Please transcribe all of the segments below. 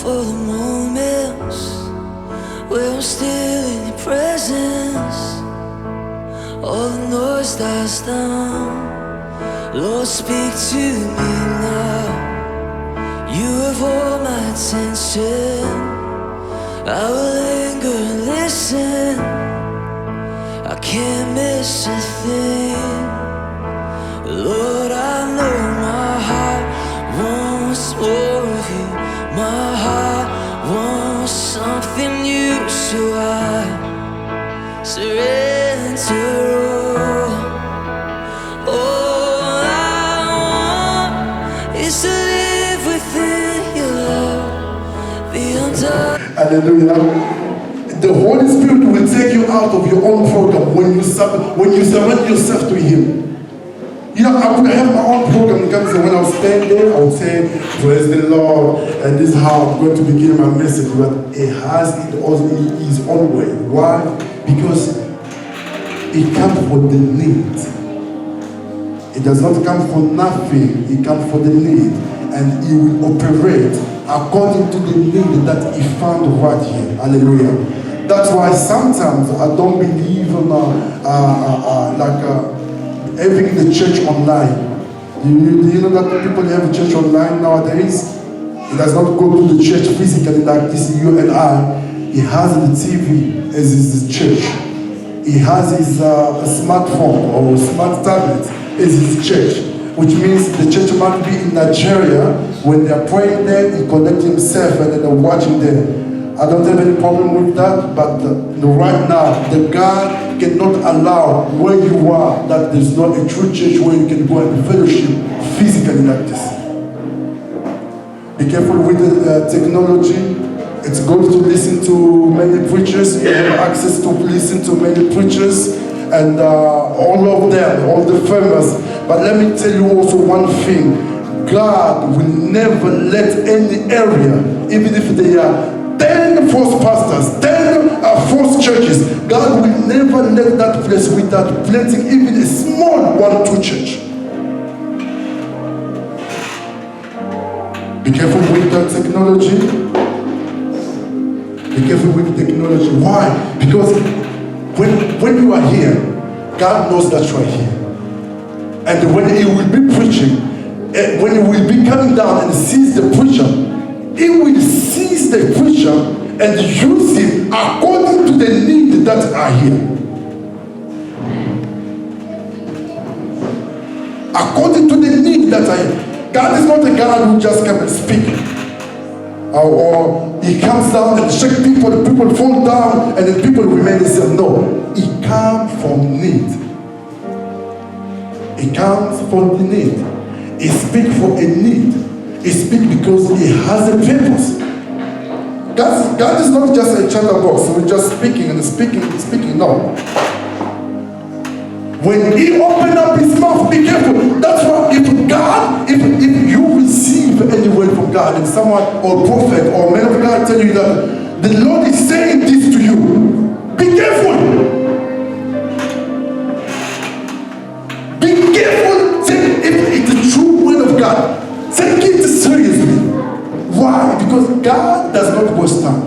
for the moments where I'm still in your presence. All the noise dies down. Lord, speak to me now. You have all my attention. I will linger and listen. I can't miss a thing. Lord, I know my heart wants more of you. My heart wants something new, so I surrender all. All I want is to live within your love, the undone. Hallelujah. The Holy Spirit will take you out of your own program when you surrender yourself to Him. You know, I would have my own program. When I was staying there, I would say, praise the Lord, and this is how I'm going to begin my message. But it has its own way. Why? Because it comes for the need. It does not come for nothing. It comes for the need. And He will operate according to the need that He found right here. Hallelujah. That's why sometimes I don't believe in having the church online. Do you know that people have a church online nowadays? He does not go to the church physically like this, you and I. He has the TV as his church. He has his smartphone or smart tablet as his church, which means the church might be in Nigeria. When they are praying there, he connects himself and then they're watching there. I don't have any problem with that, but right now, the God cannot allow where you are that there's not a true church where you can go and fellowship physically like this. Be careful with the technology. It's good to listen to many preachers. You have access to listen to many preachers and all of them, all the famous. But let me tell you also one thing. God will never let any area, even if they are 10 false pastors, 10 false churches, God will never let that place without planting even a small 1-2 church. Be careful with the technology. Be careful with the technology. Why? Because when you are here, God knows that you are here. And when He will be preaching, when He will be coming down and sees the preacher, He will seize the preacher and use him according to the need that are here. According to the need that are here. God is not a God who just comes and speaks. Or He comes down and shakes people, the people fall down, and then people remain the same. No, He comes from need. He comes from the need. He speaks for a need. He speaks because He has a purpose. God is not just a chatterbox, so we're just speaking and speaking and speaking. No. When He opens up His mouth, be careful. That's why if you receive any word from God and someone or prophet or man of God tell you that the Lord is saying this to you, be careful. Be careful. If it's the true word of God, take it seriously. Why? Because God does not waste time.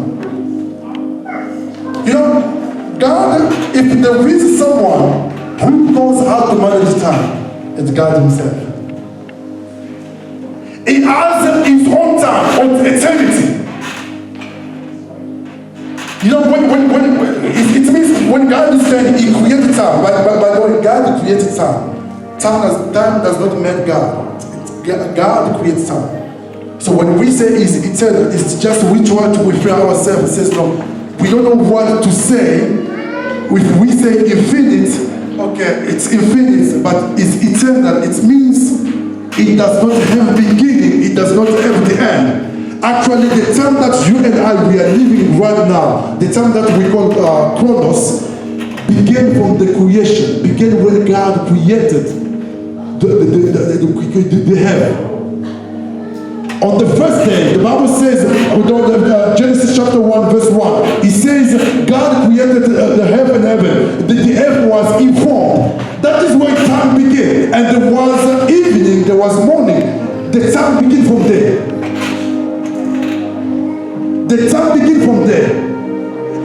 You know, God, if there is someone who knows how to manage time, it's God Himself. He has His own time, on eternity. You know, when it means when God is saying He created time, by the way, God created time. Time does not make God. God creates time. So when we say it's eternal, it's just we try to refer ourselves. It says no, we don't know what to say. If we say infinite, okay, it's infinite, but it's eternal. It means it does not have beginning, it does not have the end. Actually, the time that you and I we are living right now, the time that we call Chronos, began from the creation, began when God created the heaven. On the first day, the Bible says, Genesis chapter 1, verse 1, it says, God created the heaven. The earth was informed. That is where time began. And there was evening, there was morning. The time began from there. The time begins from there.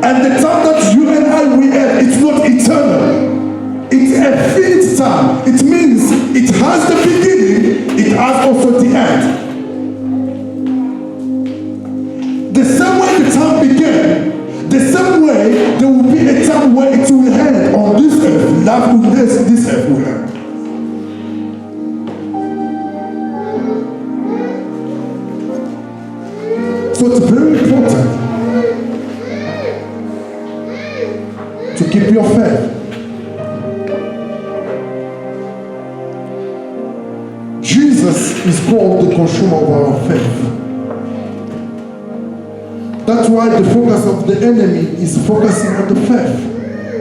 And the time that you and I will have, it's not eternal. It's a finite time. It means it has the beginning, it has also the end. The same way the time began, the same way there will be a time where it will end on this earth. Life will this earth will end. So it's very important to keep your faith. Jesus is called the consumer of our faith. That's why the focus of the enemy is focusing on the faith,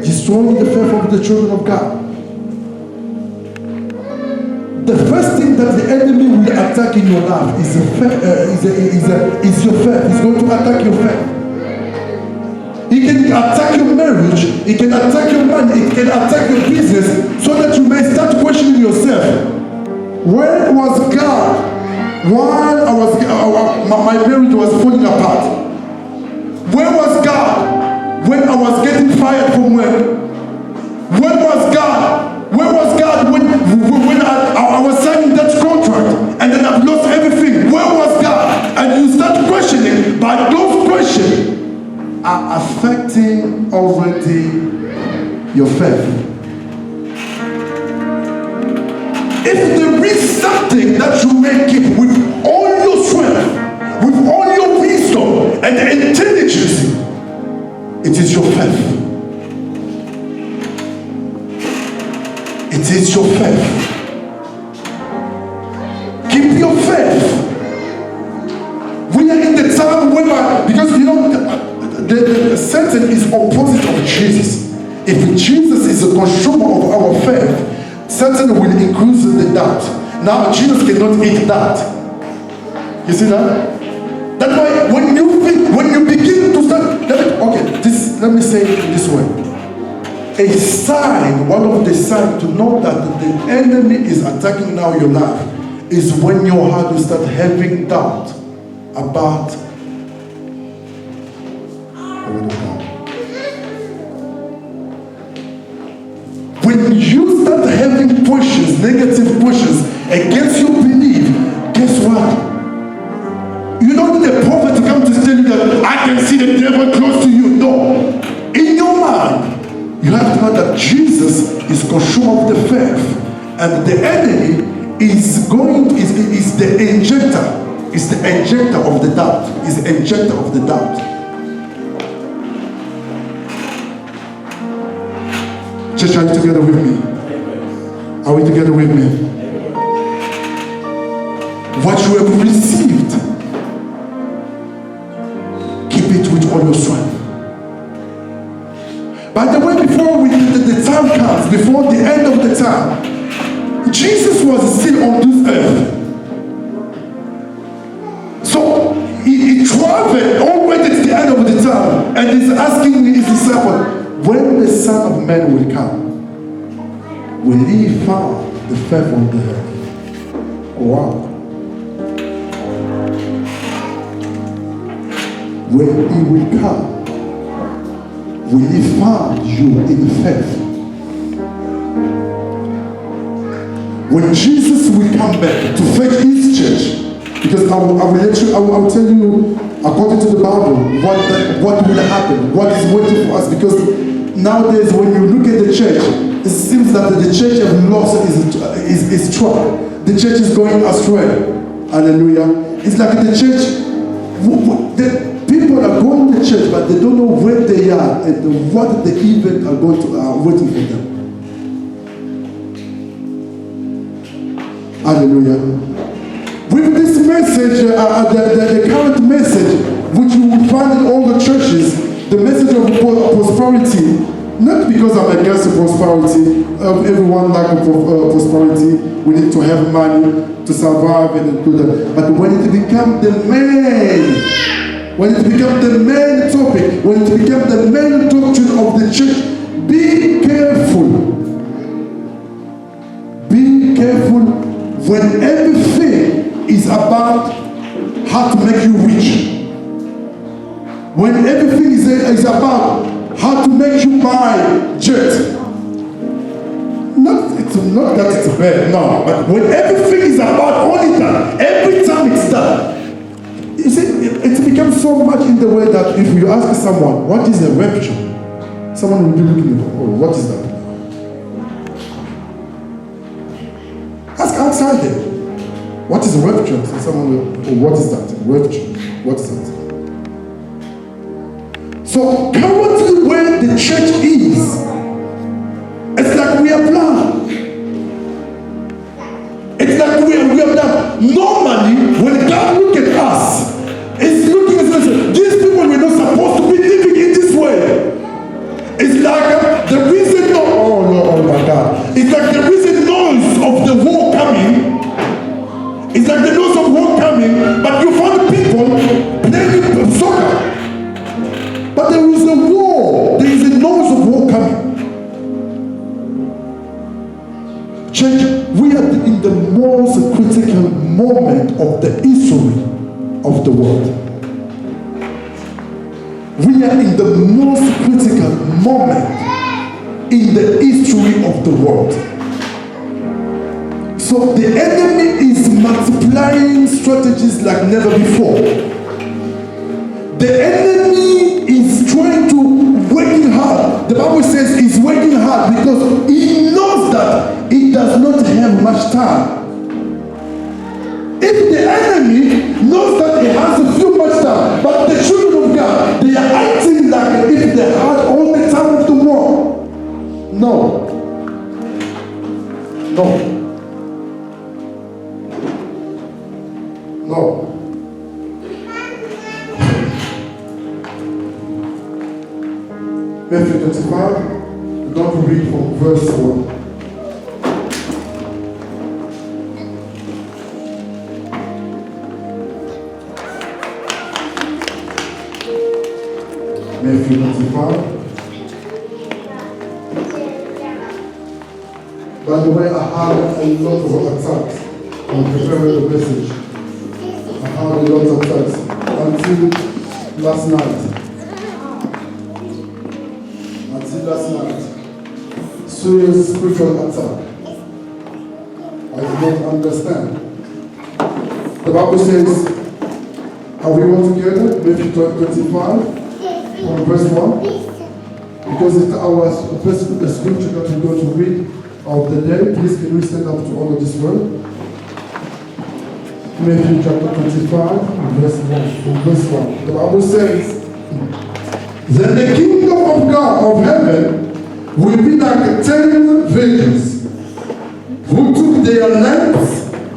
destroying the faith of the children of God. The first thing that the enemy will attack in your life is your faith. He's going to attack your faith. He can attack your marriage, he can attack your money, he can attack your business, so that you may start questioning yourself. Where was God while my marriage was falling apart? Where was God when I was getting fired from work? Where was God? Where was God when I was signing that contract and then I've lost everything? Where was God? And you start questioning, but those questions are affecting already your faith. If there is something that you may keep with all your strength, with all your wisdom and intelligence, it is your faith. It is your faith. Keep your faith. We are in the time where, because you know, the Satan is opposite of Jesus. If Jesus is a consumer of our faith, Satan will increase the doubt. Now Jesus cannot eat that. You see that? That's why when you begin to start, let me say it this way. A sign, one of the signs to know that the enemy is attacking now your life is when your heart will start having doubt about the word of God. When you start having questions, negative questions against your belief, guess what? You don't need a prophet to come to tell you that I can see the devil close to you. No. In your mind, you have to know that Jesus is consumer of the faith, and the enemy is the injector. Is the injector of the doubt. Is the injector of the doubt. Church, are you together with me? Are we together with me? What you have received, keep it with all your strength. By the way, before the time comes, before the end of the time, Jesus was still on this earth. So he traveled all the way to the end of the time, and he's asking his disciples, when the Son of Man will come, will he find the faith on the earth? Wow. When he will come, will he find you in faith? When Jesus will come back to fetch his church, because I will tell you, according to the Bible, what will happen, what is waiting for us. Because nowadays, when you look at the church, it seems that the church has lost its track. The church is going astray. Hallelujah. It's like the church, the people are going to church, but they don't know where they are and what the event are waiting for them. Hallelujah. With this message, the current message, which you will find in all the churches, the message of prosperity, not because I'm against prosperity, everyone likes prosperity, we need to have money to survive and do that. But when it becomes the main, topic, when it becomes the main doctrine of the church, be careful. Be careful when everything is about how to make you rich. when everything is about how to make you buy jet. Not that it's bad, no, but when everything is about only that, every time it's that, you see, it becomes so much in the way that if you ask someone, what is a rapture? Someone will be looking at you, oh, what is that? Ask outside them, what is a rapture? So someone will, oh, what is that? Rapture, what is that? So currently where the church is, it's like we are blind. It's like we are done. Normally, when God looks at us, it's looking at us, these people were not supposed to be living in this way. It's like the reason, oh my God. It's like the reason noise of the war coming. It's like the noise of war coming, but you find people playing soccer. But there is a war. There is a noise of war coming. Church, we are in the most critical moment of the history of the world. We are in the most critical moment in the history of the world. So the enemy is multiplying strategies like never before. The enemy is trying to working hard. The Bible says he's working hard because he knows that he does not have much time. If the enemy knows that he has a few much time, but the children of God, they are acting like if they had all the time of the world. No. Matthew 25, we're going to read from verse 1. Matthew 25. By the way, I had a lot of attacks on preparing the message. I had a lot of attacks until last night. Serious spiritual attack. I do not understand. The Bible says, are we all together? Matthew 25, from verse 1. Because it's our the scripture that we're going to read of the day. Please can we stand up to honor this word? Matthew chapter 25, verse 1. From verse 1. The Bible says, then the kingdom of God of heaven will be like 10 virgins who took their lamps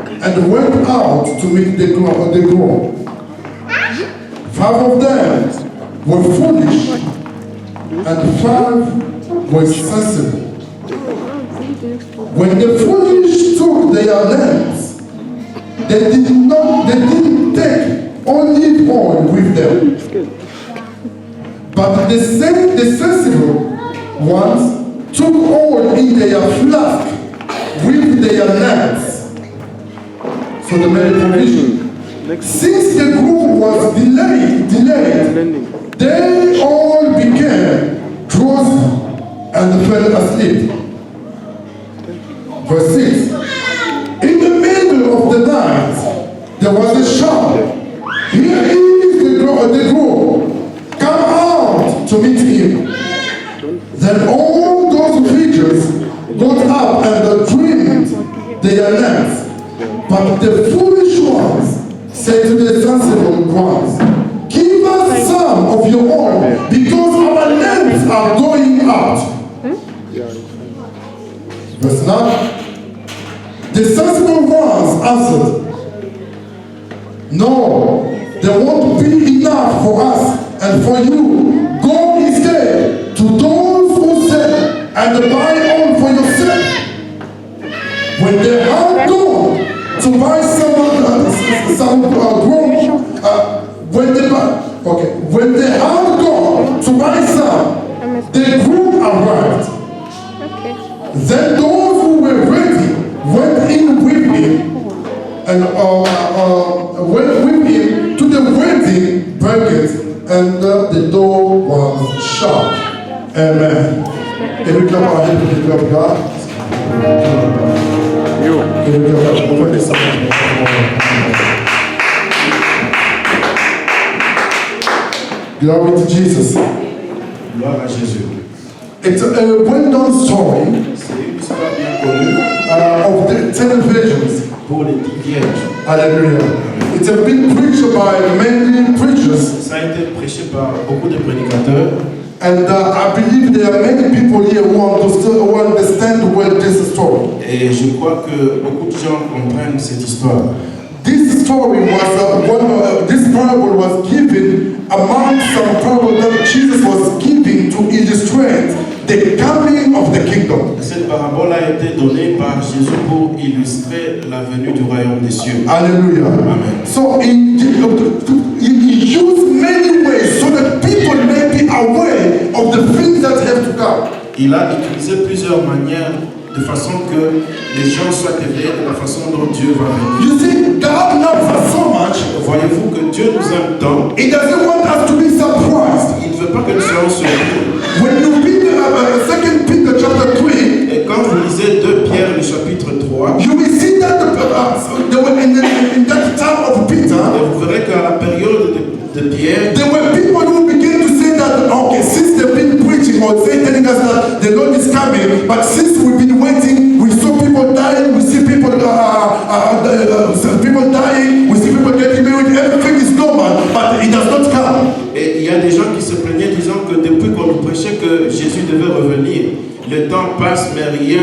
and went out to meet the groom. 5 of them were foolish and 5 were sensible. When the foolish took their lamps, they didn't take olive oil with them. But the sensible ones took oil in their flask with their lamps. So the made provision. Since the groom was delayed, they all became drowsy and fell asleep. Verse 6. In the middle of the night, there was a shout. Here is the groom. Come out to meet him. Then all those creatures got up and trimmed their lamps. But the foolish ones said to the sensible ones, give us some of your oil, because our lamps are going out. Verse 9. The sensible ones answered, no, there won't be enough for us and for you. Go instead to those who sell and buy oil for yourself. When they had gone to buy when they had gone to buy some, the groom arrived. Then those who were ready went in with him and went with him to the wedding banquet, and the door was shut. Amen. Can we clap our hands to the God? Can we clap our hands? Glory to Jesus. Gloire à Jésus. It's a well-known story C'est une histoire bien connue of the 10 virgins. pour les 10 vierges. Hallelujah. It's a big preached by many preachers. Ça a été prêché par beaucoup de prédicateurs. And I believe there are many people here who understand well this story. Et je crois que beaucoup de gens comprennent cette histoire. This story was this parable was given among some parable that Jesus was giving to illustrate the coming of the kingdom. Cette parabole a été donnée par Jésus pour illustrer la venue du royaume des cieux. Hallelujah. Amen. So he used many ways so that people may be aware of the things that have to come. Il a utilisé plusieurs manières de façon que les gens soient éveillés de la façon dont Dieu va venir. You see, God loves us so much. Voyez-vous que Dieu nous aime tant. He doesn't want us to be surprised. Il ne veut pas que nous soyons surpris. When you read 2 Peter chapter 3, Et quand vous lisez 2 Pierre, le chapitre 3, you will see that they were in that time of Peter, et vous verrez qu'à la période de Pierre, there were people who began to say that, okay, since they've been preaching or telling us that the Lord is coming, but since we've been waiting, we saw people dying, we see people dying, we see people getting married, everything is normal, but it does not come. et il y a des gens qui se plaignaient disant que depuis qu'on nous prêchait que Jésus devait revenir, le temps passe mais rien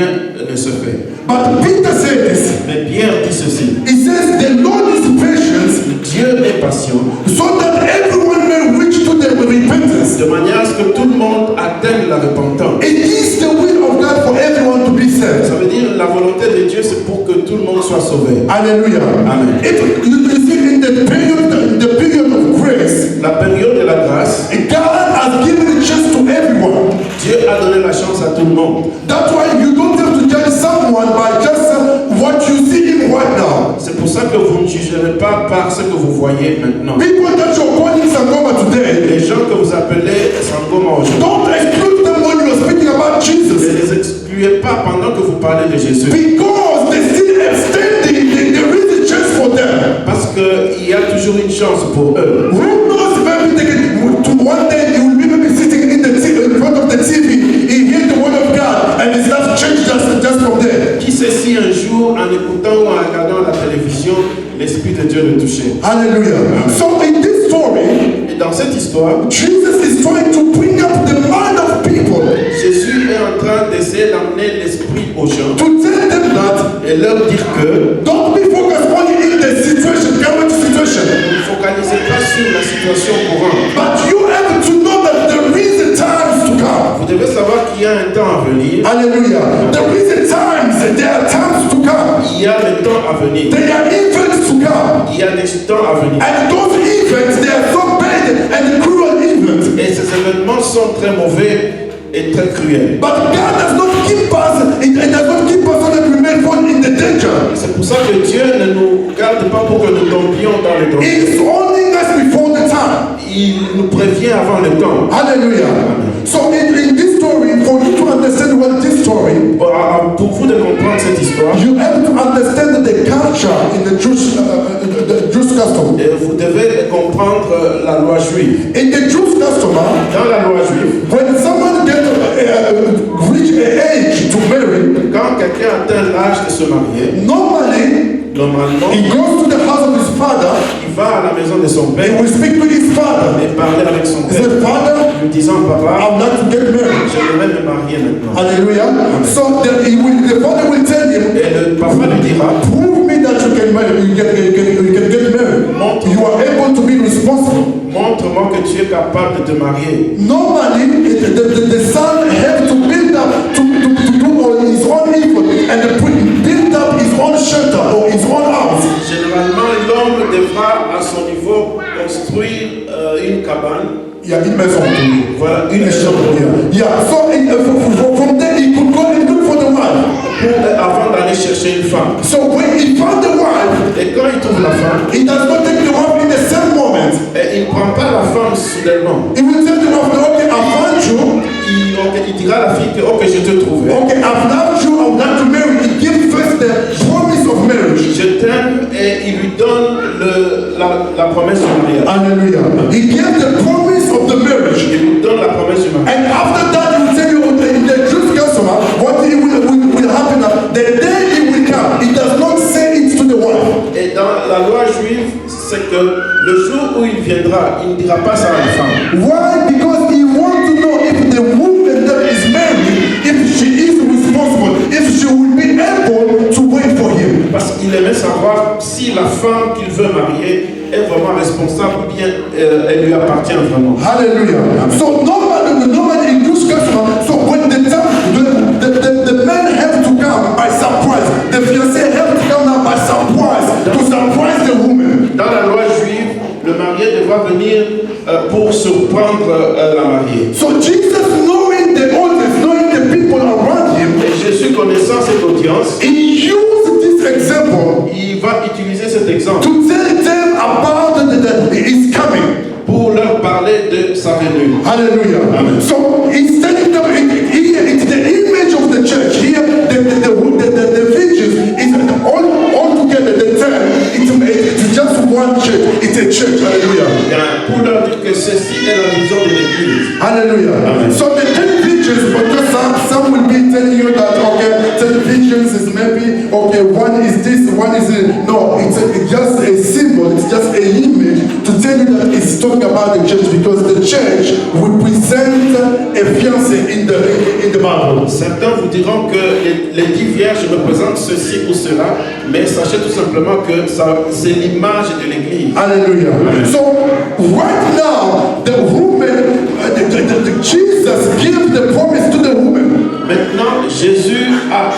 ne se fait. But Peter said this. Mais Pierre dit ceci, He says the Lord is patient Dieu est patient, so that everyone may reach to the repentance. de manière à ce que tout le monde atteigne la repentance. It is the will of God for everyone to be saved. Ça veut dire la volonté de Dieu, c'est pour que tout le monde soit sauvé. Hallelujah. Amen. You see, in the period of grace, La période de la grâce, God has given a chance to everyone. Dieu a donné la chance à tout le monde. That's why you don't have to judge someone by just what you see him right now. C'est pour ça que vous ne jugerez pas par ce que vous voyez maintenant. People that you're calling Sangoma today, Les gens que vous appelez Sangoma aujourd'hui, don't exclude them when you're speaking about ne Jesus. les excluez pas pendant que vous parlez de Jésus. Because they still extending, there is a chance for them. Parce qu'il y a toujours une chance pour eux. Who knows, maybe one day you will be maybe sitting in front of the TV, he hears the word of God, and his life changed just from there. Qui sait si un jour, en écoutant ou en regardant la télévision, l'Esprit de Dieu le touchait. Hallelujah. So in this story, Et dans cette histoire, Jesus is trying to bring up the mind of people Jésus est en train d'essayer d'amener l'Esprit aux gens to tell them that et leur dire que don't be focused only in the situation, current situation, ne focalisez pas sur la situation courante. but you have to know that there is a time to come. Vous devez savoir qu'il y a un temps à venir. Hallelujah. There is a time, there are times to come. Il y a le temps à venir. There are events to come. Il y a des temps à venir. And those events, they are so bad and cruel events. Et ces événements sont très mauvais et très cruels. But God does not keep us, it does not keep us so that we may fall in the danger. C'est pour ça que Dieu ne nous garde pas pour que nous tombions dans le danger. He's warning us before the time. Il nous prévient avant le temps. Hallelujah. So in this story, for you to understand what this story, Pour vous de comprendre cette histoire, you have to understand the culture in the Jewish custom. vous devez comprendre la loi juive. In the Jewish custom, Dans la loi juive, when someone gets reach an age to marry, quand quelqu'un atteint l'âge de se marier, normalement, he goes to the house of his father. il va à la maison de son He père will speak to his father. et parler avec son He père, said, Father, lui disant, I papa, would like to get married. j'aimerais me marier maintenant. Hallelujah. So the father will tell him, Et le papa lui dira, prove me that you can marry, you can get married. You are able to be responsible. montre-moi que tu es capable de te marier. Normally, the son has to build up to do all his own effort and build up his own shelter or his own house. Généralement, l'homme devra à son niveau construire une cabane. Il y a une maison. Voilà, une maison. Yeah. So from there he could go and look for the wife. Avant d'aller chercher une femme. So when he found the wife, Et quand il trouve la femme, he does not take the wife in the same moment. il ne prend pas la femme soudainement. He will te trouvais. Okay, I've loved you, I would like to marry you. He gives first the promise of marriage. Je t'aime et il lui donne la promesse du mariage. Hallelujah. He gave the promise of the marriage. Il lui donne la promesse du mariage. And after that, he will tell you in the Jewish customer what will happen. The day he will come, he does not say it to the wife. Et dans la loi juive, c'est que le jour où il viendra, il ne dira pas ça à la femme. Why? Because he wants to know if the woman that is married, if she is responsible, if she will be able to wait for him. Parce qu'il aimait savoir si la femme qu'il veut marier est vraiment responsable ou bien elle lui appartient vraiment. Hallelujah. So normally in Jewish customer, so when the man have to come by surprise, the fiancé have to come now by surprise to surprise the woman. Dans la loi juive, le marié devra venir pour surprendre la mariée. So Jesus, knowing the audience, knowing the people around him, Et Jésus, connaissant cette audience, he used this example il va utiliser cet exemple to tell them about his coming. pour leur parler de sa venue. Hallelujah. Amen. So he's telling them here it's the image of the church. Here the visions is all together. The term it's just one church. It's a church. Hallelujah. Pour leur dire que ceci est la vision de l'Église. Hallelujah. Amen. So the 10 visions, because some will be telling you that okay, 10 visions is maybe okay, one is this, one is no, it's just a symbol, it's just an image to tell you that it's talking about the church because the church represents a fiancé in the Bible. Certains vous diront que les 10 vierges représentent ceci ou cela, mais sachez tout simplement que c'est l'image de l'Église. Hallelujah. Amen. So right now, the woman, the Jesus gives the promise to the woman. Maintenant, Jésus a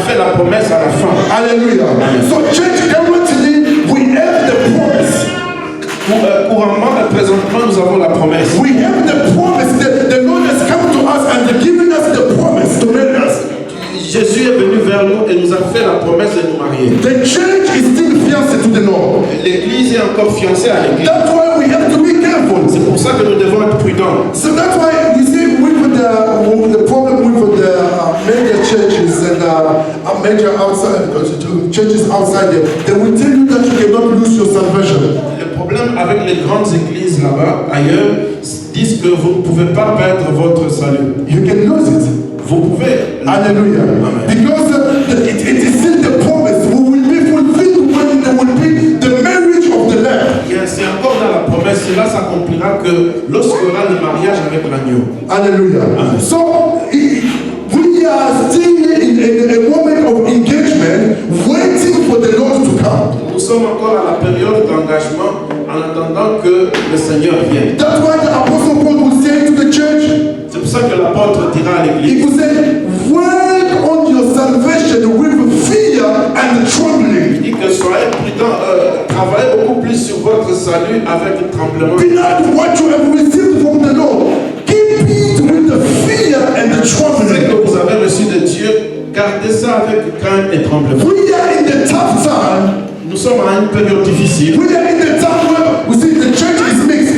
fait la promesse à la femme. Hallelujah. So church, currently we have the promise. Couramment, présentement, nous avons la promesse. We have the promise. The Lord has come to us and given us the promise to marry us. Jésus est venu vers nous et nous a fait la promesse de nous marier. The church is still fiancé to the Lord. L'Église est encore fiancée à l'Église. That's why we have to be careful. C'est pour ça que nous devons être prudents. So that's why you see with the problem with the major churches and major outside churches outside there, they will tell you that you cannot lose your salvation. Le problème avec les grandes églises là-bas, ailleurs, disent que vous ne pouvez pas perdre votre salut. You can lose it. Vous pouvez. Hallelujah. Amen. Because it is still the promise. We will be fulfilled when there will be the marriage of the Lamb. C'est encore dans la promesse, cela s'accomplira que lorsqu'il y aura le mariage avec l'agneau. Hallelujah. Amen. So we are still in a moment of engagement, waiting for the Lord to come. Nous sommes encore à la période d'engagement en attendant que le Seigneur vienne. That's why the Apostle Paul will say to the church, C'est pour ça que l'apôtre dira à he l'église, will say, work on your salvation with fear and trembling. il dit que soyez prudents, travaillez beaucoup plus sur votre salut avec tremblement. Be not what you have received from the Lord. Keep it with the fear and the Ce trembling. que vous avez reçu de Dieu, gardez ça avec crainte et tremblement. We are in the tough time. Nous sommes à une période difficile. We are in the time where we see the church is mixed.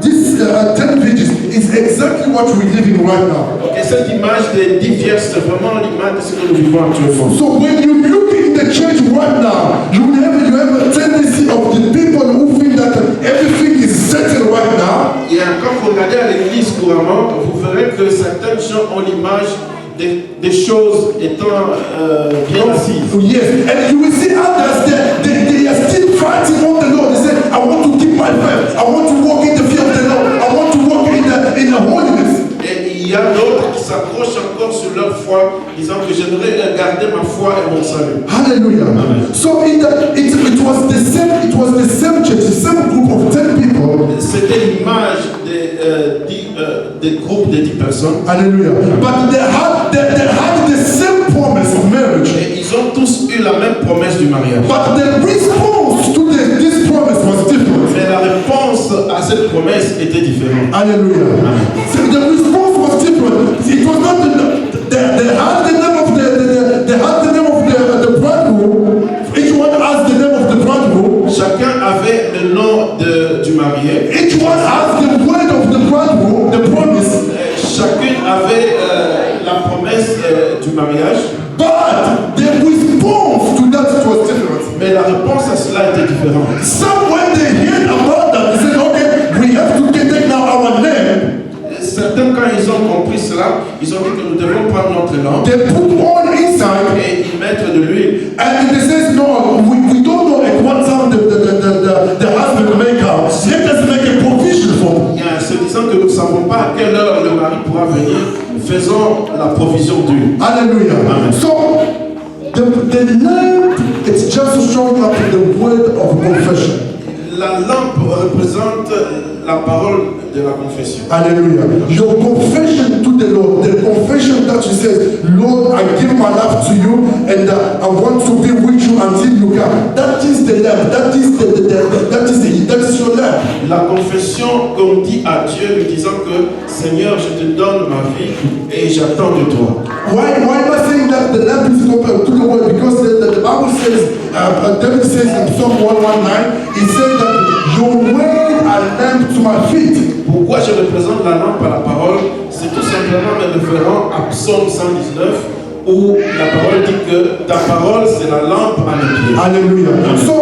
This 10 pages is exactly what we're living right now. Et cette image des 10 vierges, c'est vraiment l'image de ce que nous vivons actuellement. So when you look in the church right now, you have a tendency of the people who think that everything is settled right now. Et quand vous regardez à l'église couramment, vous verrez que certains gens ont l'image des choses étant bien assises. Yes, and you will see others that they are still fighting on the Lord. They say, I want to keep my faith. I want to walk in the fear of the Lord. I want to walk in the holiness. Et il y a d'autres qui s'accrochent encore sur leur foi, disant que j'aimerais garder ma foi et mon salut. Hallelujah. Amen. So it was the same church, the same group of 10 people. C'était l'image des groupes de 10 personnes. Hallelujah. But they had the same promise of marriage. Et ils ont tous eu la même promesse du mariage. But the response to this promise was different. Mais la réponse à cette promesse était différente. Hallelujah. So the response was different. It was not they had the name of the bridegroom. Each one has the name of the bridegroom. Chacun avait le nom du marié. Each one has the word of the bridegroom, the promise. Chacune avait différente. Some when they hear about that, they say, okay, we have to take now our lamp. Certains, quand ils ont compris cela, ils ont dit que nous devons prendre notre lampe They put oil inside, et y mettre de l'huile. and they say, no, we don't know at what time the husband will make out. Let us make a provision for them. Il y a se disant que nous ne savons pas à quelle heure le mari pourra venir, faisons la provision d'huile. Hallelujah. Amen. So the lamp, it's just showing up the word of confession. La lampe représente la parole de la confession. Hallelujah. Your confession to the Lord, the confession that you say, Lord, I give my life to you, and I want to be with you until you come. That is the lamp. That is your lamp. La confession qu'on dit à Dieu, lui disant que Seigneur, je te donne ma vie et j'attends de toi. Why am I saying that the lamp is compared to the word? Because the Bible says, David says in Psalm 119, he says that your word are lamp to my feet. Pourquoi je représente la lampe à la parole? C'est tout simplement me référant à Psaume 119 où la parole dit que ta parole c'est la lampe à mes pieds. Hallelujah. So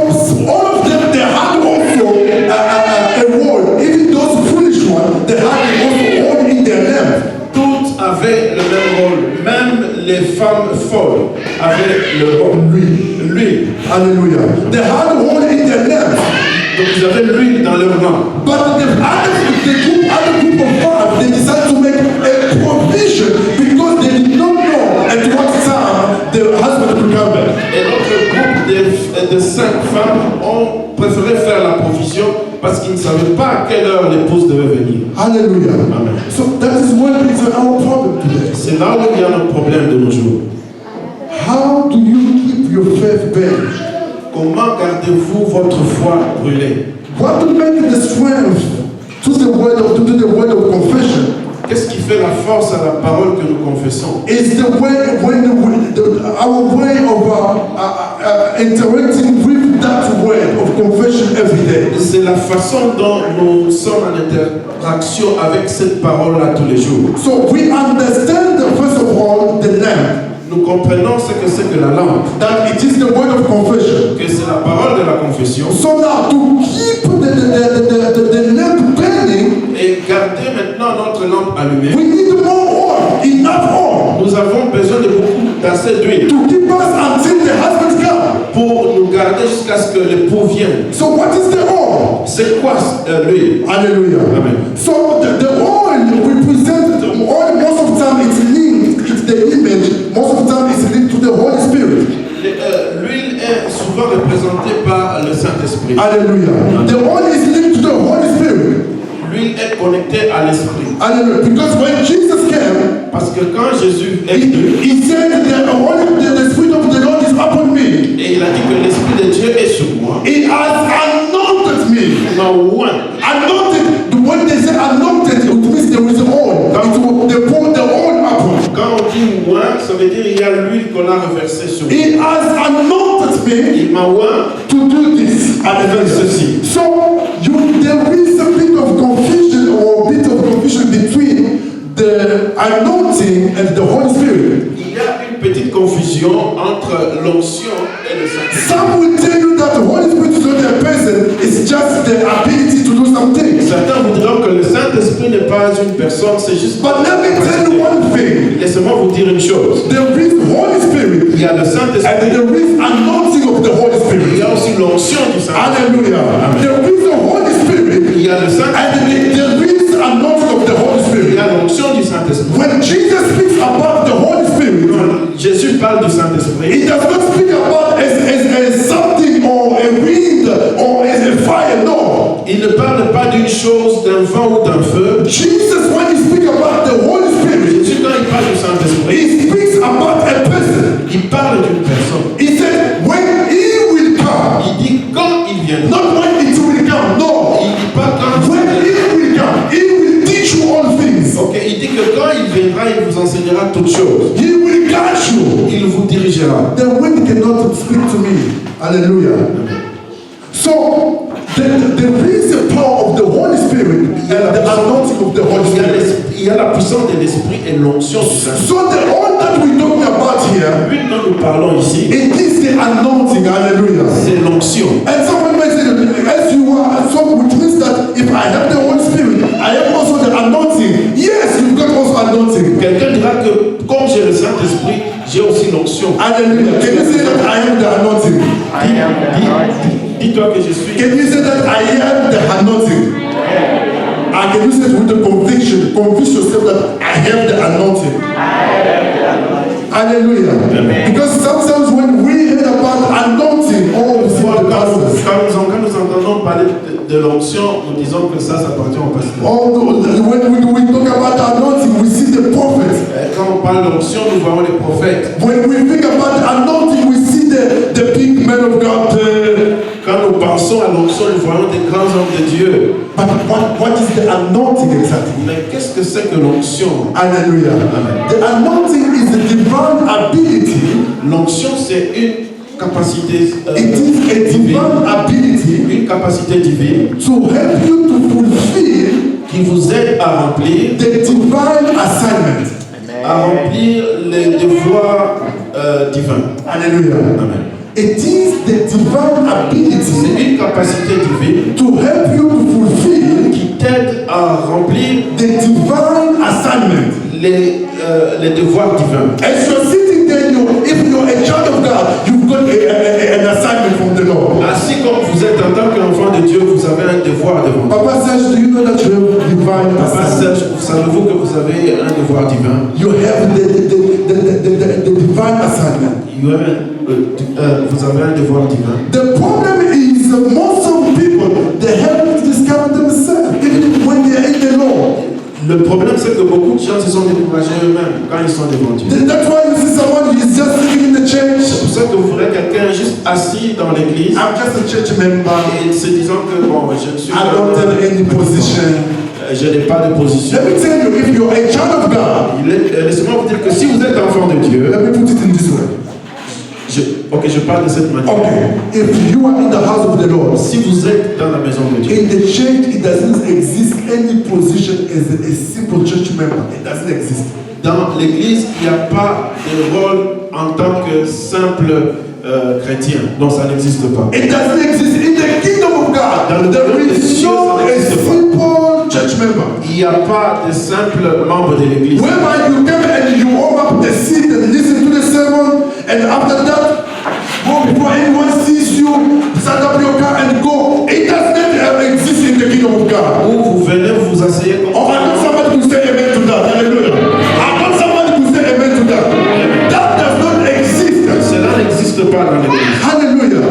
all of them, they had also a word. Even those foolish ones, they had also a word in their lamp. Toutes avaient le même rôle. Même les femmes folles avaient le rôle. L'huile. Hallelujah. They had a word in their lamp. Donc ils avaient l'huile dans leur lampe. But the other group of five, they decided to make a provision because they did not know at what time the husband would come back. Et l'autre groupe de 5 femmes ont préféré faire la provision parce qu'ils ne savaient pas à quelle heure l'épouse devait venir. Hallelujah. Amen. So that is what is our problem today. C'est là où il y a notre problème de nos jours. How do you keep your faith burning? Comment gardez-vous votre foi brûlée? What will make the strength to the word of confession? Qu'est-ce qui fait la force à la parole que nous confessons? Is the way our way of interacting with that word of confession every day. C'est la façon dont nous sommes en interaction avec cette parole-là tous les jours. So we understand first of all the lamp. Nous comprenons ce que c'est que la lampe, That it is the word of confession. que c'est la parole de la confession. So now to keep the lamp burning, Et garder maintenant notre lampe allumée, we need more oil, enough oil, nous avons besoin de beaucoup d'assez d'huile to keep us until the husband comes. pour nous garder jusqu'à ce que l'époux vienne. So what is the oil? C'est quoi l'huile? Hallelujah. Amen. So the oil represents the oil. Most of the time it's linked. It's the image. Most of the time it's linked to the Holy Spirit. L'huile est souvent représentée par le Saint-Esprit. Hallelujah. The oil is linked to the Holy Spirit. L'huile est connectée à l'Esprit. Hallelujah. Because when Jesus came, Parce que quand Jésus est venu, he said that the Spirit of the Lord is upon me. et il a dit que l'Esprit de Dieu est sur moi, He has anointed me. il m'a oint. Anointed. When they say anointed, it means there is oil. They pour the oil upon. Quand on dit oint, ça veut dire il y a l'huile qu'on a reversée sur moi. He has anointed me Il m'a oint to do this. avec ceci. So there is a bit of confusion or a bit of confusion between the anointing and the Holy Spirit. Il y a une petite confusion entre l'onction et le Saint-Esprit. Some will tell you that the Holy Spirit is not a person, it's just the ability to do something. Certains vous diront que le Saint-Esprit n'est pas une personne, c'est juste... But let me tell you one thing. Laissez-moi vous dire une chose. There is Holy Spirit Il y a le and Saint-Esprit, there is anointing of the Holy il Spirit. y a aussi l'onction du Saint-Esprit. Hallelujah. There is the Holy Spirit Il y a le Saint-Esprit, and there is anointing of the Holy il Spirit. y a l'onction du Saint-Esprit. When Jesus speaks about the Holy Spirit, Quand Jésus parle du Saint-Esprit, he does not speak about as something or a wind or as a fire. No. il ne parle pas d'une chose, d'un vent ou d'un feu. Jesus, when he speaks about the Holy Spirit, Jésus, quand il parle du Saint-Esprit, he speaks about a person. il parle d'une personne. He said, when he will come, Il dit quand il viendra. not when it will come. No. Il dit pas quand When il viendra. he will come, he will teach you all things. Ok, il dit que quand il viendra, il vous enseignera toutes choses. He will guide you. Il vous dirigera. The wind cannot speak to me. Hallelujah. So there is the power of the Holy Spirit and the anointing of the Holy Spirit. Il y a la puissance de l'Esprit et l'onction du Saint-Esprit. So the all that we're talking about here, L'huile dont nous parlons ici, it is the anointing. Hallelujah. c'est l'onction. And someone may Saint-Esprit, j'ai aussi l'onction. Hallelujah. Can you say that I am the anointing? Dis-toi que je suis. Can you say that I am the anointing? And can you say it with the conviction? Convince yourself that I have the anointing. Hallelujah. Because sometimes when we hear about anointing, oh, we see the pastors. Quand nous entendons parler de l'onction, nous disons que ça appartient au pasteur. When we talk about anointing, we see the prophets. Quand on parle d'onction, nous voyons les prophètes. When we think about anointing, we see the big men of God. Quand nous pensons à l'onction, nous voyons des grands hommes de Dieu. But what is the anointing exactly? Mais qu'est-ce que c'est que l'onction? Hallelujah. The anointing is the divine ability. L'onction, c'est une capacité It is a divine ability une capacité divine to help you to fulfill qui vous aide à remplir the divine assignment. les devoirs divins. Hallelujah. Amen. It is the divine ability C'est une capacité divine to help you to fulfill qui t'aide à remplir the divine assignment. les devoirs divins. As you're sitting there, if you're a child of God, you've got an assignment from the Lord. Ainsi comme vous êtes en tant qu'enfant de Dieu, vous avez un devoir devant vous. Papa Serge, do you know that you have divine Papa assignment? Serge, savez-vous que vous avez un devoir divin? You have the divine assignment. Vous avez un devoir divin. The problem is most of people, they haven't discovered themselves, even when they're in the Lord. Le problème, c'est que beaucoup de gens se sont découragés eux-mêmes quand ils sont devant Dieu. That's why you see someone who is just sitting in the church. C'est pour ça que vous verrez quelqu'un juste assis dans l'église I'm just a church member. et se disant que bon, je ne suis I don't have any position. je n'ai pas de position. Let me tell you, if you're a child of God, Laissez-moi vous dire que si vous êtes enfant de Dieu, let me put it in this way. je parle de cette manière. Okay, if you are in the house of the Lord, Si vous êtes dans la maison de Dieu, in the church, it doesn't exist any position as a simple church member. It doesn't exist. dans l'église, il n'y a pas de rôle en tant que simple chrétien. Non, ça n'existe pas. It doesn't exist in the kingdom of God. Dans le There royaume des is cieux, no ça a n'existe pas. simple church member. Il n'y a pas de simple membre de l'église. Whereby you come and you warm up the seat and listen to the sermon, and after that, go before anyone sees you, start up your car and go. It does not exist in the kingdom of God. Où vous venez, vous vous asseyez comme Oh, I want somebody to say amen to that. Hallelujah. I want somebody to say amen to that. That does not exist. cela n'existe pas dans l'église. Hallelujah.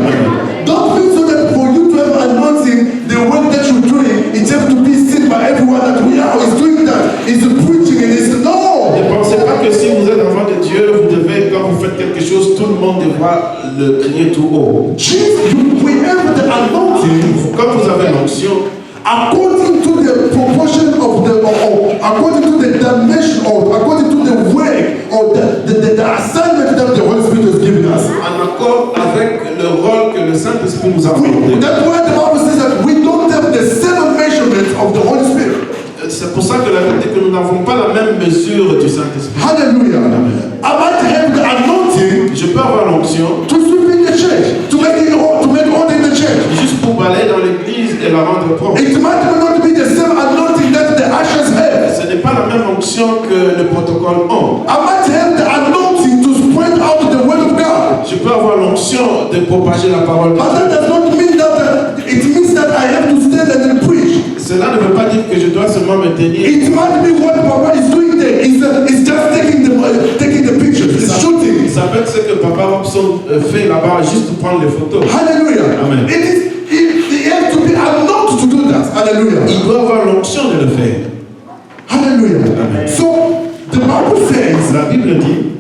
Don't think so that for you to have anointing, the work that you're doing, it has to be seen by everyone that we are is doing that. Is preaching and is no. Ne pensez pas que si vous êtes enfant de Dieu, vous devez, quand vous faites quelque chose, tout le monde devra le crier tout haut. Jesus, we have the anointing Quand vous avez l'onction, according to the proportion of the, according to the dimension, or according to the work, or the assignment that the Holy Spirit has given us. en accord avec le rôle que le Saint-Esprit nous a accordé. That's why the Bible says that we don't have the same measurement of the Holy Spirit. C'est pour ça que la Bible dit que nous n'avons pas la même mesure du Saint-Esprit. Hallelujah. I might have the anointing Je peux avoir l'onction to sweep in the church, to make order in the church. juste pour balayer dans l'église et la rendre propre. It might not be the same anointing that the ushers have. Ce n'est pas la même onction que le protocole ont. I might have the anointing to spread out the word of God. Je peux avoir l'onction de propager la parole de But Dieu. that does not mean that it means that I have to stand and then preach. Cela ne veut pas dire que je dois seulement me tenir. It might be what Papa is doing there. It's just taking the pictures. It's shooting. Ça peut être ce que Papa Robson fait là-bas, juste pour prendre les photos. Hallelujah. Amen. It has to be anointed to do that. Hallelujah. Il doit avoir l'onction de le faire. Hallelujah. Amen. So the Bible says La Bible dit,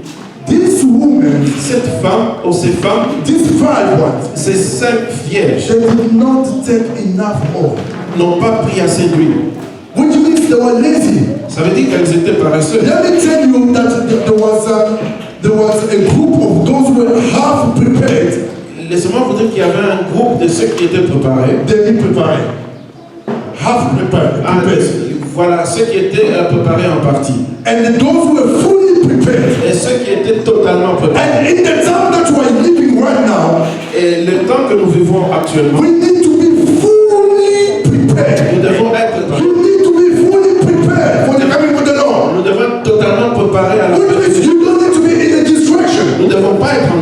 this woman, cette femme, ou ces femmes, these 5 ones, ces 5 vierges, they did not take enough oil. n'ont pas pris assez d'huile. Which means they were lazy. Ça veut dire qu'elles étaient paresseuses. Let me tell you that there was a group of those who were half prepared. Laissez-moi vous dire qu'il y avait un groupe de ceux qui étaient préparés. They be prepared. Half prepared. Ah, voilà, ceux qui étaient préparés en partie. And those who were fully prepared. Et ceux qui étaient totalement préparés. And in the time that we are living right now, Et le temps que nous vivons actuellement, we need to be fully prepared. nous devons être préparés. You need to be fully prepared for the coming of the Lord. Nous devons être totalement préparés à la Which venue. means you don't need to be in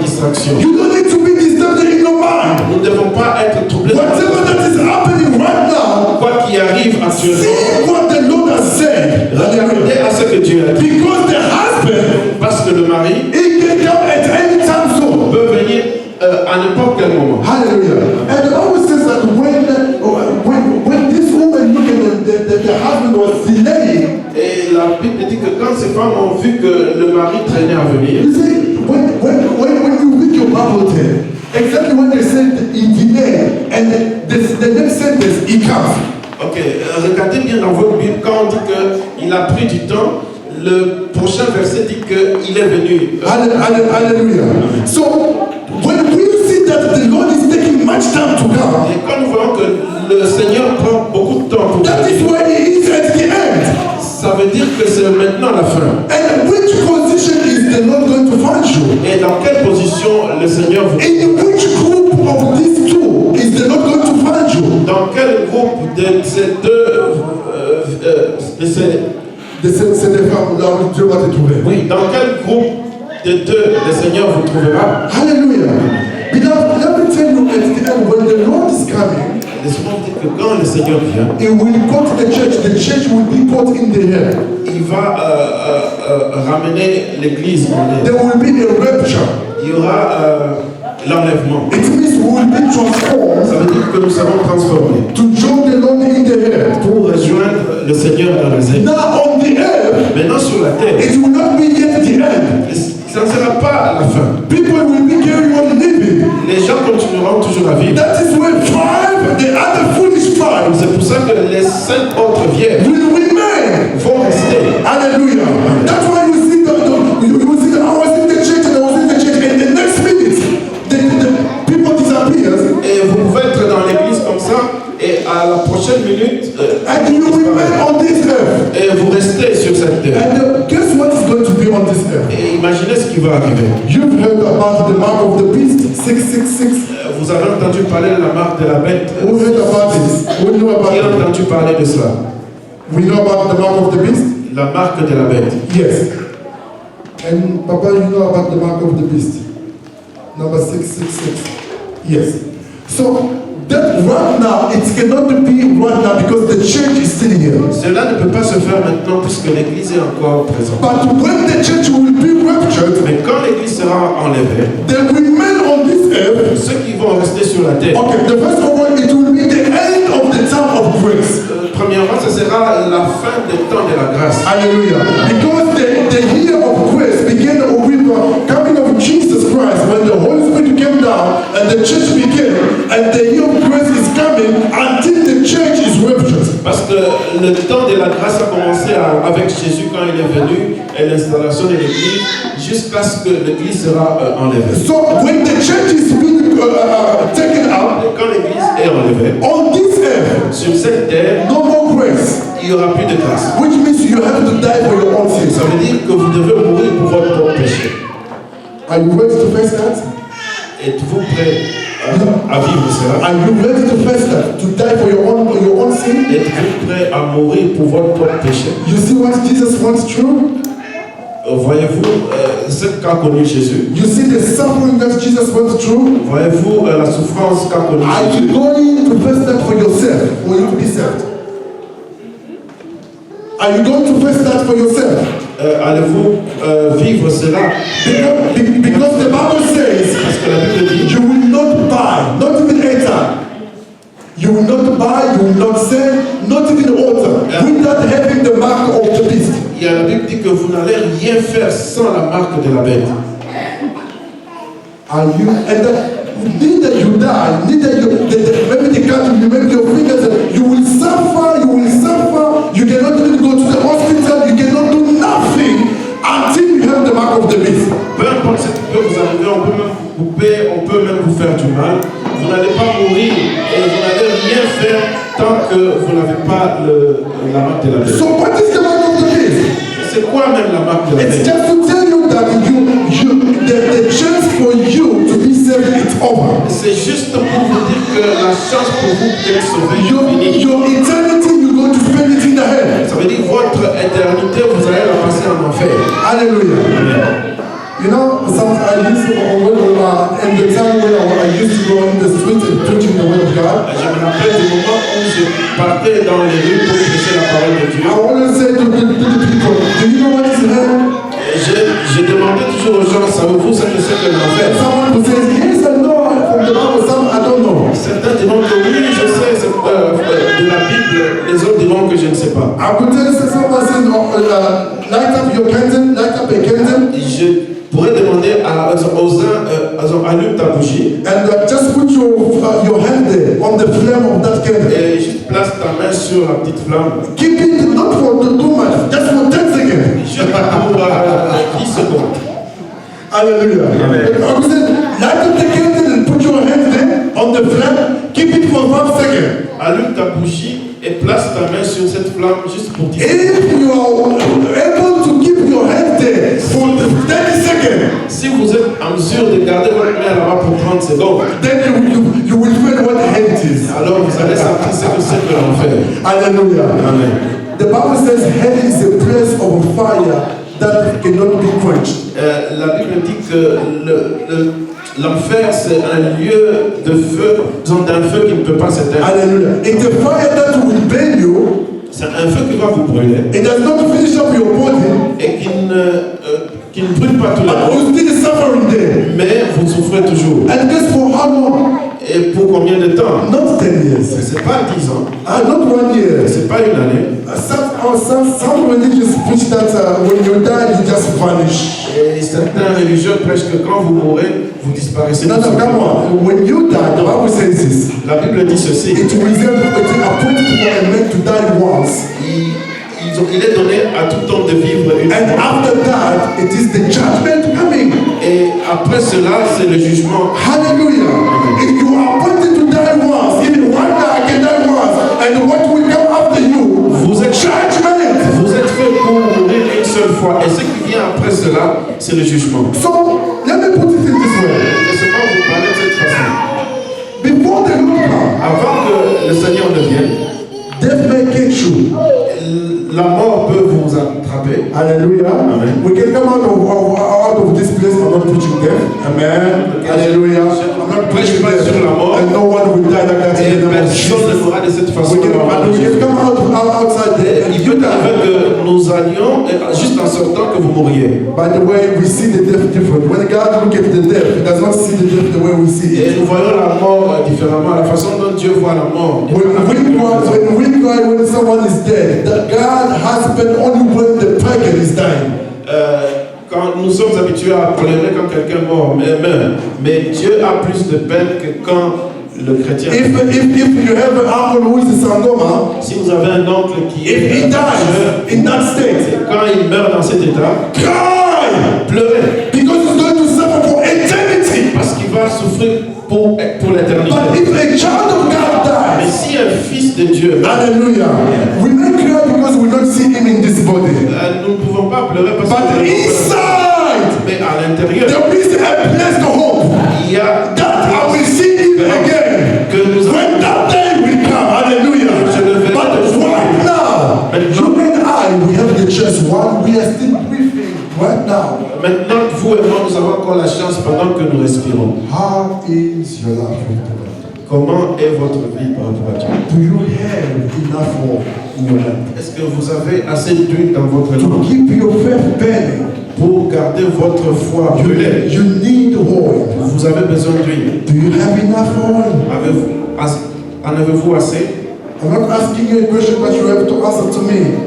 distractions. You don't need to be disturbed in your mind. Nous ne devons pas être troublés. Whatever that is happening right now, Quoi qui arrive actuellement, see what the Lord has said. regardez à ce que Dieu a dit. Because the husband, Parce que le mari he can come at any time soon. peut venir à n'importe quel moment. Hallelujah. And the Bible says that when this woman looked at the husband was delaying, Et la Bible dit que quand ces femmes ont vu que le mari traînait à venir, you see, when you read your Bible there, exactly when they said he delayed, and the next sentence, he comes. ok, regardez bien dans votre Bible, quand on dit qu'il a pris du temps, le prochain verset dit qu'il est venu. Hallelujah. So, when we see that the Lord is taking much time to come, Et quand nous voyons que le Seigneur prend beaucoup de temps pour that is why he is at the end. ça veut dire que c'est maintenant la fin. And which position is the Lord going to find you? Et dans quelle position le Seigneur vous... In which group of these two is the Lord going to find you? Dans quel groupe de ces deux... C'est des femmes là où Dieu va te trouver. Oui, dans quel groupe de deux le Seigneur vous trouvera? Hallelujah. Beloved, let me tell you at the end, when the Lord is coming, Laisse-moi vous dire que quand le Seigneur vient, He will go to the church will be caught in the air. il va ramener l'église en l'air. There will be a rapture. Il y aura l'enlèvement. It means we will be Ça transformed veut dire que nous serons transformés to join the Lord in the air. pour rejoindre le Seigneur dans les airs. Now on the earth, Maintenant sur la terre, it will not be yet the end. ça ne sera pas la fin. People will be carrying on living. Les gens continueront toujours à vivre. That is where the other foolish five C'est pour ça que les 5 autres vierges will remain. vont rester. Hallelujah. That's why you see I was in the church and I was in the church and the next minute the people disappear. Et vous pouvez être dans l'église comme ça et à la prochaine minute, And you remain on this earth. et vous restez sur cette terre. And guess what is going to be on this earth? Et imaginez ce qui va arriver. You've heard about the mark of the beast, 666. Vous avez entendu parler de la marque de la bête. Who heard about this? We know Qui a about it. entendu parler de cela? We know about the mark of the beast? La marque de la bête. Yes. And Papa, you know about the mark of the beast? Number 666. Yes. So that right now, it cannot be right now because the church is still here. Cela ne peut pas se faire maintenant puisque l'église est encore présente. But when the church will be raptured, Mais quand l'église sera enlevée, they remain on this earth. ceux qui vont rester sur la terre, Okay, the first of all, it will be the end of the time of grace. premièrement, ce sera la fin des temps de la grâce. Hallelujah. Because the year of grace began with the coming of Jesus Christ when the Holy Spirit came down and the church began, and the year of grace is coming until the church is raptured. Parce que le temps de la grâce a commencé avec Jésus quand il est venu et l'installation de l'église jusqu'à ce que l'église sera enlevée. So when the church is being taken out Et quand l'église est enlevée, on this earth, sur cette terre, no more grace, il n'y aura plus de grâce. which means you have to die for your own sins. Ça veut dire que vous devez mourir pour votre propre péché. Are you ready to face that? Êtes-vous prêt à vivre cela? Are you ready to face that? To die for your own sin? Êtes-vous prêt à mourir pour votre propre péché? You see what Jesus wants through? Voyez-vous ce qu'a connu Jésus? You see the suffering that Jesus went through? Voyez-vous la souffrance qu'a connu Are you Jésus? going to face that for yourself or you to be saved? Are you going to face that for yourself? Allez-vous vivre cela? Because the Bible says Parce que la Bible dit, you will not buy, not even enter. You will not buy, you will not sell, not even altar, without having the mark of the beast. il y a la Bible dit que vous n'allez rien faire sans la marque de la bête. Are you? And neither you die, neither maybe they cut you, maybe your fingers. You will suffer. You cannot even go to the hospital. You cannot do nothing until you have the mark of the beast. Peu importe ce qui peut vous arriver, on peut même vous couper, on peut même vous faire du mal. Vous n'allez pas mourir et vous n'allez rien faire tant que vous n'avez pas la marque de la bête. So what is the mark of the beast? C'est quoi même la marque de la It's bête? just to tell you that the chance for you to be saved is over. C'est juste pour vous dire que la chance pour vous d'être sauvé est finie. Your eternity, you're going to spend it in the hell. Ça veut dire votre éternité, vous allez la passer en enfer. Hallelujah. You know, I used to, in the time when I used to go in the streets and preaching the word of God. Je me rappelle du moment où je partais dans les rues pour prêcher la parole de Dieu. I always say to the people, do you know what is hell? Je demandais toujours aux gens, savez-vous ce que c'est que l'enfer? Someone who says, yes, I know from the Bible, some I don't know. Certains diront que oui, je sais, c'est de la Bible. Les autres diront que je ne sais pas. I could tell you someone says, light up your candle, light up a candle. Je pourrais demander aux uns, allume ta bougie. And just put your hand there on the flame of that candle. Et juste place ta main sur la petite flamme. Keep it not for too much, just for 10 seconds. Juste pour 10 secondes. Hallelujah. Amen. I said, light up the candle and put your hand there on the flame. Keep it for 1 second. Allume ta bougie et place ta main sur cette flamme juste pour 10 secondes. If you are able to keep your hand there for 30 seconds, Si vous êtes en mesure de garder votre main là-bas pour 30 secondes, then you will feel what hate is. alors vous allez sentir ce que c'est que l'enfer. Hallelujah. Amen. The Bible says hell is a place of fire that cannot be quenched. La Bible dit que l'enfer c'est un lieu de feu, disons d'un feu qui ne peut pas s'éteindre. Hallelujah. It's a fire that will burn you. C'est un feu qui va vous brûler It does not finish up your body, et qui ne brûle pas tout le but monde, you still suffering there. mais vous souffrez toujours. And guess for how long? Et pour combien de temps? Not 10 years. C'est pas 10 ans, Not 1 year. c'est pas une année. Some religions preach that when you die, you just vanish. Et certains religieux prêchent que quand vous mourrez, vous disparaissez. No, no, come on. When you die, the Bible says this. La Bible dit ceci. It appointed for a man to die once. Il est donné à tout homme de vivre une And fois. after that, it is the judgment coming. Et après cela, c'est le jugement. Hallelujah. If you are appointed to die once, even one day I can die once, and what will come after you? Vous êtes Judgment. Vous êtes fait pour mourir une seule fois. Et ce qui vient après cela, c'est le jugement. So, let me put it in this way. Laissez-moi vous parler de cette façon. Before the Lord comes, Avant que le Seigneur ne vienne, death may catch you. la mort peut vous attraper. Hallelujah. Amen. We can come out of this place. I'm not preaching death. Amen. Hallelujah. I'm not preaching death. And no one will die like that in the name of Personne ne Jesus. fera de cette façon. We can come outside there. Il peut arriver que nous allions, juste en sortant, que vous mouriez. By the way, we see the death different. When God looks at the death, He does not see the death the way we see Et it. nous voyons la mort différemment, la façon dont Dieu voit la mort. When we cry when someone is dead, that God has been only when the pagan is dying. Quand nous sommes habitués à pleurer quand quelqu'un meurt, mais Dieu a plus de peine que quand le chrétien. If you have an uncle who is a sangoma, Si vous avez un oncle qui if he est dies in that state, quand il meurt dans cet état, cry! pleurez, Because he's going to suffer for eternity. parce qu'il va souffrir pour l'éternité. But if a child of God Mais dies, si un fils de Dieu meurt, hallelujah, we may cry because we don't see him in this body. nous ne pouvons pas pleurer parce But que inside, mais à l'intérieur, there is a place to hope il y a that I will see him again. que nous avons. When that day will come, hallelujah. But right now, you and I, we have the chance. One, we are still breathing right now. Maintenant, vous et moi, nous avons encore la chance pendant que nous respirons. How is your life with the Lord? Comment est votre vie par rapport à Dieu? Do you have enough oil in your lamp Est-ce que vous avez assez d'huile dans votre to lampe keep your faith burning? pour garder votre foi brûlée? You need oil. Vous avez besoin d'huile. Do you have enough oil? En avez-vous assez? I'm not asking you a question, but you have to answer to me.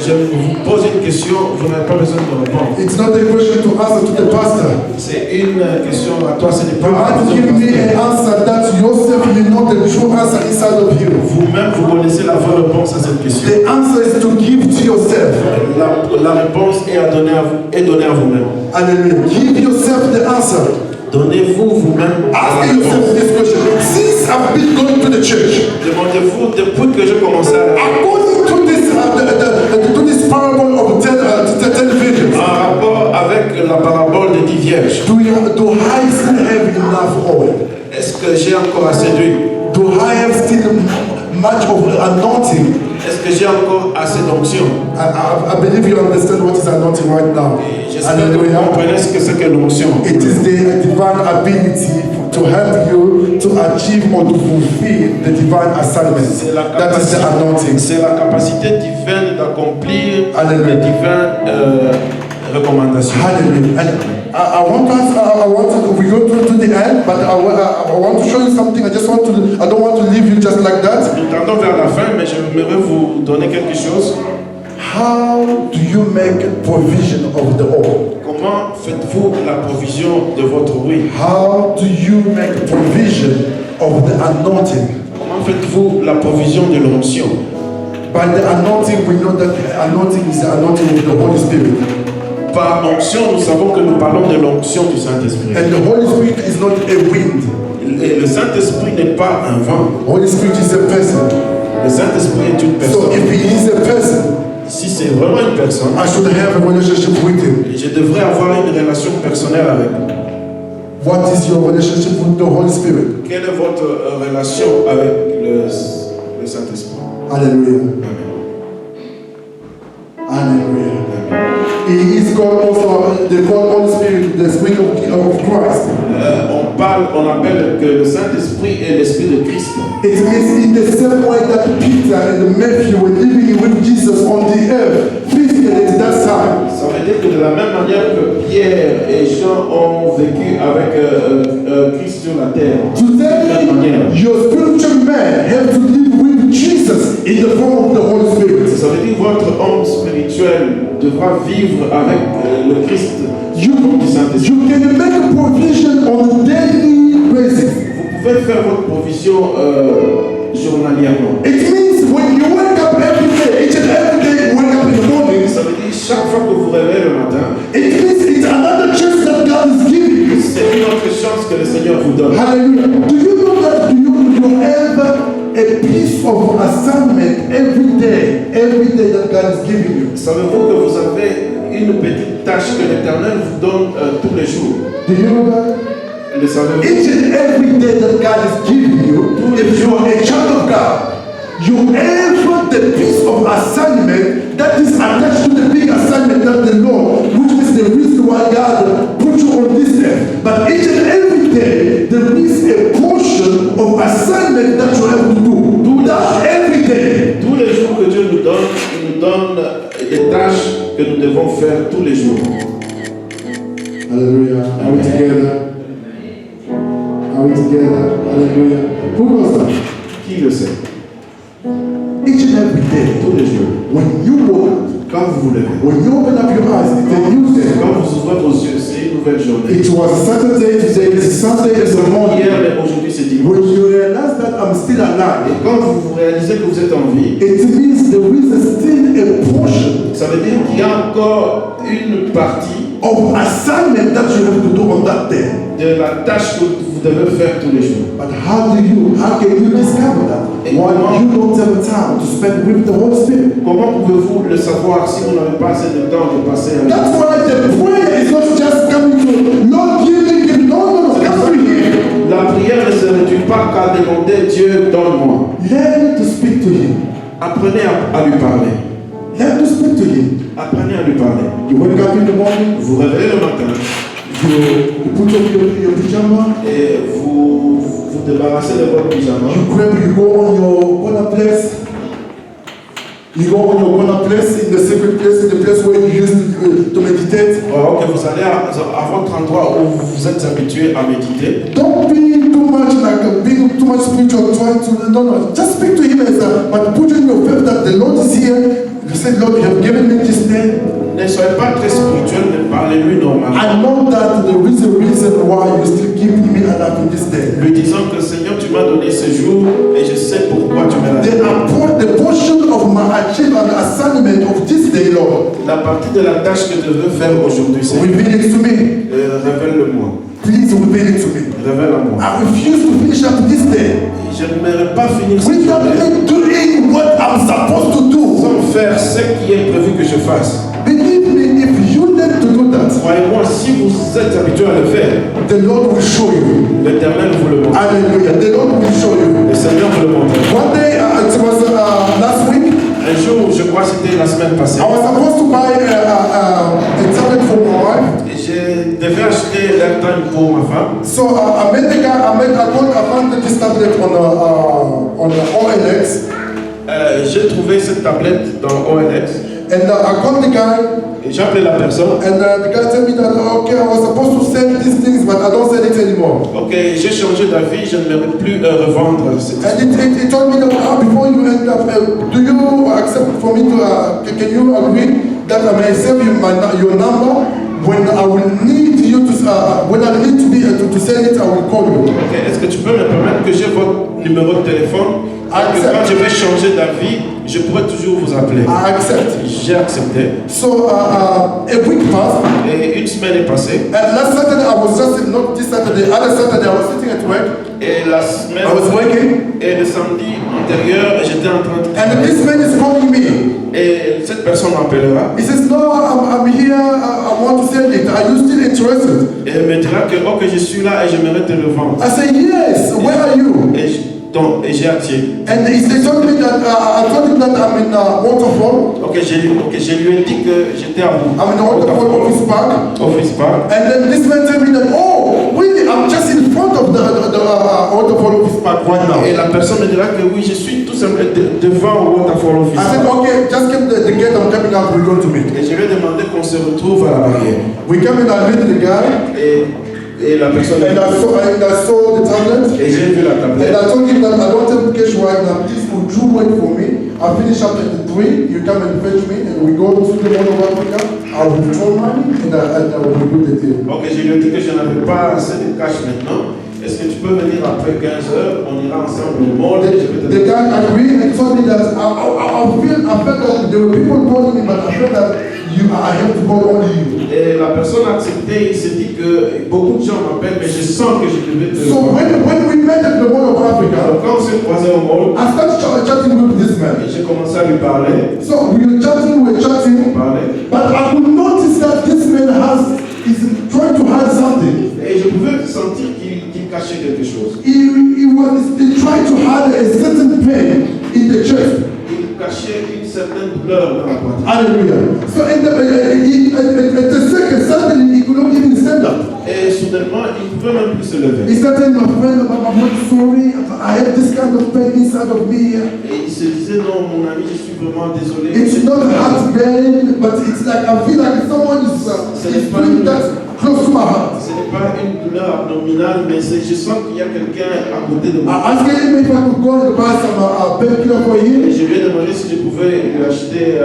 Je vous pose une question, vous n'avez pas besoin de répondre. It's not a question to answer to the pastor. C'est une question à toi, ce n'est pas You have to give me an answer that yourself you know the true answer inside of you. vous-même, vous connaissez la vraie réponse à cette question. The answer is to give to yourself. La réponse est donnée à vous-même. Hallelujah. Give yourself the answer. Donnez-vous vous-même la Ask réponse. yourself this question. Since I've been going to the church, Demandez-vous depuis que j'ai commencé à according to this parable of 10 virgins, en rapport avec la parabole des 10 vierges, do I still have enough oil? est-ce que j'ai encore assez d'huile? Do I have still much of anointing Est-ce que j'ai encore assez d'onction? I believe you understand what is anointing right now. Et j'espère que vous Hallelujah. comprenez ce que c'est que l'onction. It is the divine ability to help you to achieve or to fulfill the divine assignment. C'est la That is the anointing. c'est la capacité divine d'accomplir Hallelujah. les divines recommandations. Hallelujah. And I want to, we go to the end, but I want to show you something. I don't want to leave you just like that. Nous tendons vers la fin, mais j'aimerais vous donner quelque chose. How do you make provision of the oil? Comment faites-vous la provision de votre huile? How do you make provision of the anointing? Comment faites-vous la provision de l'onction? By the anointing, we know that the anointing is the anointing of the Holy Spirit. Par onction, nous savons que nous parlons de l'onction du Saint-Esprit. And the Holy Spirit is not a wind. Et le Saint-Esprit n'est pas un vent. Holy Spirit is a person. Le Saint-Esprit est une So personne. if he is a person, Si c'est vraiment une personne, I should have a relationship with him. je devrais avoir une relation personnelle avec lui. What is your relationship with the Holy Spirit? Quelle est votre relation avec le Saint-Esprit? Hallelujah. Amen. Hallelujah. He is called also, they call Holy Spirit the Spirit of Christ. On appelle que le Saint-Esprit est l'Esprit de Christ. It means in the same way that Peter and Matthew were living with Jesus on the earth, physically at that time. Ça veut dire que de la même manière que Pierre et Jean ont vécu avec Christ sur la terre, de la même manière. Today, your spiritual man have to live with Jesus in the form of the Holy Spirit. Ça veut dire que votre homme spirituel devra vivre avec le Christ You, du Saint-Esprit. you can make a provision on a daily basis. Vous pouvez faire votre provision journalièrement. It means when you wake up every day, each and every day you wake up in the morning, Ça veut dire chaque fois que vous réveillez le matin, it means it's another chance that God is giving you. c'est une autre chance que le Seigneur vous donne. Hallelujah. Do you know that you have a piece of assignment every day that God is giving you? Savez-vous que vous avez une petite tâche que l'Éternel vous donne tous les jours? Do you know that? Le savez-vous? Each and every day that God is giving you, if you are a child of God, you have the piece of assignment that is attached to the big assignment that the Lord, which is the reason why God put you on this earth. But each and every day, there is a portion of assignment that you have to do. Do that every day. Tous les jours que Dieu nous donne, il nous donne des tâches que nous devons faire tous les jours. Hallelujah. Are we together? Are we together? Hallelujah. Who knows that? Qui le sait? Each and every day, Tous les jours. when you woke up, Quand vous vous levez, when you open up your eyes, it's a new day. quand vous ouvrez vos yeux, c'est une nouvelle journée. It was Saturday, today is Sunday in the morning. Hier, mais aujourd'hui, c'est dimanche. When you realize that I'm still alive, Et quand vous réalisez que vous êtes en vie, it means there is still a portion ça veut dire qu'il y a encore une partie of assignment that you have to do on that day. de la tâche que vous devez faire tous les jours. But how can you discover that? Why you don't have time to spend with the Holy Spirit? Comment pouvez-vous le savoir si vous n'avez pas assez de temps de passer avec That's why the prayer is not just coming to Lord give me, no, come to Him. La prière ne se réduit pas qu'à demander Dieu donne-moi. Learn to speak to Him. Apprenez à lui parler. Learn to speak to Him. Apprenez à lui parler. You wake up in the morning, Vous réveillez le matin you put on your pyjama, et vous vous débarrassez de votre pyjama. you go on your corner place. You go on your corner place, in the secret place, in the place where you used to meditate. Alors que vous allez à votre endroit où vous êtes habitué à méditer. Don't be too much like being too much spiritual, trying to no. Just speak to Him but put in your faith that the Lord is here. You say, Lord, you have given me this day. Ne soyez pas très spirituel, mais parlez-lui normalement. I know that there is a reason why you still keeping me alive in this day. Lui disant que Seigneur, tu m'as donné ce jour et je sais pourquoi tu m'as donné. The portion of my achievement assignment of this day, Lord. La partie de la tâche que je veux faire aujourd'hui, c'est Reveal it to me. révèle-le-moi. Please reveal it to me. Révèle-moi. I refuse to finish up this day Je n'aimerais pas finir cette without journée me doing what I'm supposed to do. sans faire ce qui est prévu que je fasse. Believe me, if you need to do that, Croyez-moi, si vous êtes habitué à le faire, the Lord will show you. l'Éternel vous le montre. Hallelujah. The Lord will show you. Le Seigneur vous le montre. One day, it was last week, crois que c'était la semaine passée. I was supposed to buy a tablet for my wife. Et je devais acheter l'airtime pour ma femme. So I met the guy. I found this tablet on the OLX. J'ai trouvé cette tablette dans OLX. And I called the guy. Et j'ai appelé la personne. And the guy told me that okay, I was supposed to sell these things, but I don't sell it anymore. Ok, j'ai changé d'avis, je ne vais plus revendre cette. And he told me that before you end up, do you accept for me to? Can you agree that I may save you your number when I will need you to when I need to sell it, I will call you. Ok, est-ce que tu peux me permettre que j'ai votre numéro de téléphone? Que quand je vais changer d'avis, je pourrai toujours vous appeler. I accept. J'ai accepté. So a week passed. Et une semaine est passée. And last Saturday I was just not this Saturday. Other Saturday I was sitting at work. Et la semaine. I was working. Et le samedi antérieur, j'étais en train de. And this man is calling me. Et cette personne m'appellera. He says, no, I'm here. I want to sell it. Are you still interested? Et elle me dira que ok, je suis là et j'aimerais te le vendre. I say yes. Where are you? Et j'ai attiré. And he told me that I told him that I'm in Waterfall. Ok, je lui ai dit que j'étais à vous. I'm in Waterfall Office Park. Office Park. And then this man told me that, oh, really? I'm just in front of the Waterfall Office Park right now. Et la personne me dira que oui, je suis tout simplement devant Waterfall Office I Park. said, okay, just get the gate. I'm coming out. We're going to meet. Et je lui ai demandé qu'on se retrouve à la barrière. We come in. I meet the guy. Et la personne. And I saw the tablet. Et j'ai vu la tablette. And I told him that I don't have cash right now. Please, would you wait for me? I'll finish up at 3. You come and fetch me, and we go to the Mall of Africa. I'll withdraw money, and I will do the deal. Ok, je lui ai dit que je n'avais pas assez de cash maintenant. Est-ce que tu peux venir après 15 heures? On ira ensemble au mall. The guy agreed and told me that I felt that there were people calling me, but I felt that I have to call only you. Et la personne a accepté. Il s'est dit que beaucoup de gens m'appellent, mais je sens que je devais te. So when we met at the Mall of Africa, Alors, quand on s'est croisé au mall, I started chatting with this man. j'ai commencé à lui parler. So we were chatting, but I could notice that this man is trying to hide something. Et je pouvais sentir qu'il cachait quelque chose. He tried to hide a certain pain in the chest. Il cachait une certaine douleur dans la poitrine. Hallelujah. So at the second, suddenly he could not even stand up. Et soudainement, il ne pouvait même plus se lever. He started, my friend, I'm sorry. I have this kind of pain inside of me. Et il se disait, non, mon ami, je suis vraiment désolé. It's not heart pain, but it's like I feel like someone is doing that close to my heart. Ce n'est pas une douleur abdominale, mais je sens qu'il y a quelqu'un à côté de moi. I asked him if I could go and buy some painkiller for him. Et je lui ai demandé si je pouvais lui acheter.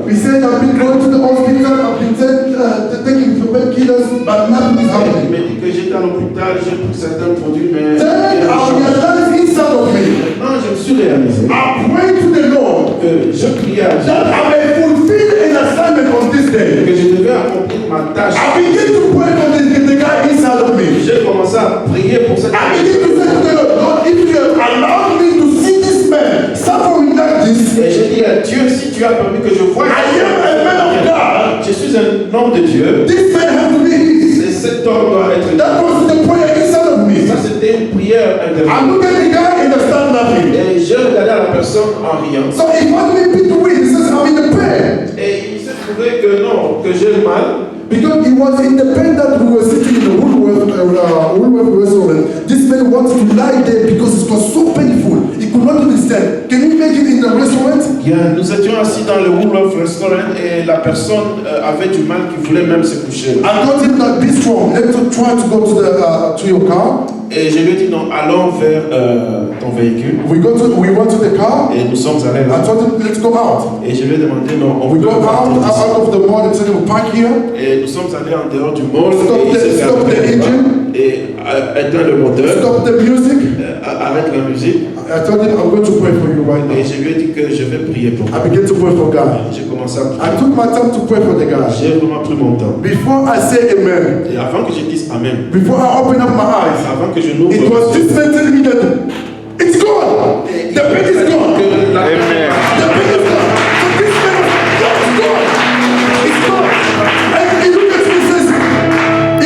He said, I've been going to the hospital, I've been taking painkillers, but nothing is Il happening. m'a dit que j'étais à l'hôpital, j'ai pris certains produits, mais. Then I realized inside of me, Non, je me suis réalisé I prayed to the Lord que je priais à Dieu, that I may fulfill an assignment on this day. que je devais accomplir ma tâche. I began to pray for the guy inside of me. J'ai commencé à prier pour cette I began to say to the Lord, Lord, if you allow me to see this man suffering like this, Et j'ai dit à Dieu, si tu as permis que je voie, I am a man of God. je suis un homme de Dieu. This man has to be his. Et cet homme doit être. That was the prayer inside of me. Ça, c'était une prière I intérieure. looked at the guy and I started laughing. Et j'ai regardé à la personne en riant. So he wanted me to win. He says, I'm in the pain. Et il s'est trouvé que non, que j'ai le mal. Because he was in the pain that we were sitting in the Woolworth restaurant. This man wanted to lie there because it was so painful. He could not even stand. Can you imagine in the restaurant? Bien, nous étions assis dans le Woolworth Restaurant et la personne avait du mal qui voulait même se coucher. I told him that be strong. Let's try to go to your car. Et je lui ai dit non, allons vers ton véhicule. We went to the car. Et nous sommes allés I là. told him, let's go out. Et je lui ai demandé non, on We peut go partir d'ici. out of the mall and said, we'll park here. Et nous sommes allés en dehors du mall. Stop Et il s'est the fermé engine. et éteint le moteur. Stop the music. Arrête la musique. I told him, I'm going to pray for you right Et now. je lui ai dit que je vais prier pour toi. I began to pray for God. J'ai commencé à prier. I took my time to pray for the guy. J'ai vraiment pris mon temps. Before I say amen, Et avant que je dise Amen, before I open up my eyes, avant que je n'ouvre it was this man telling me that it's gone. The pain is gone. que la Amen. The pain is gone. So this man, it's gone. It's gone. And he looked at me and says,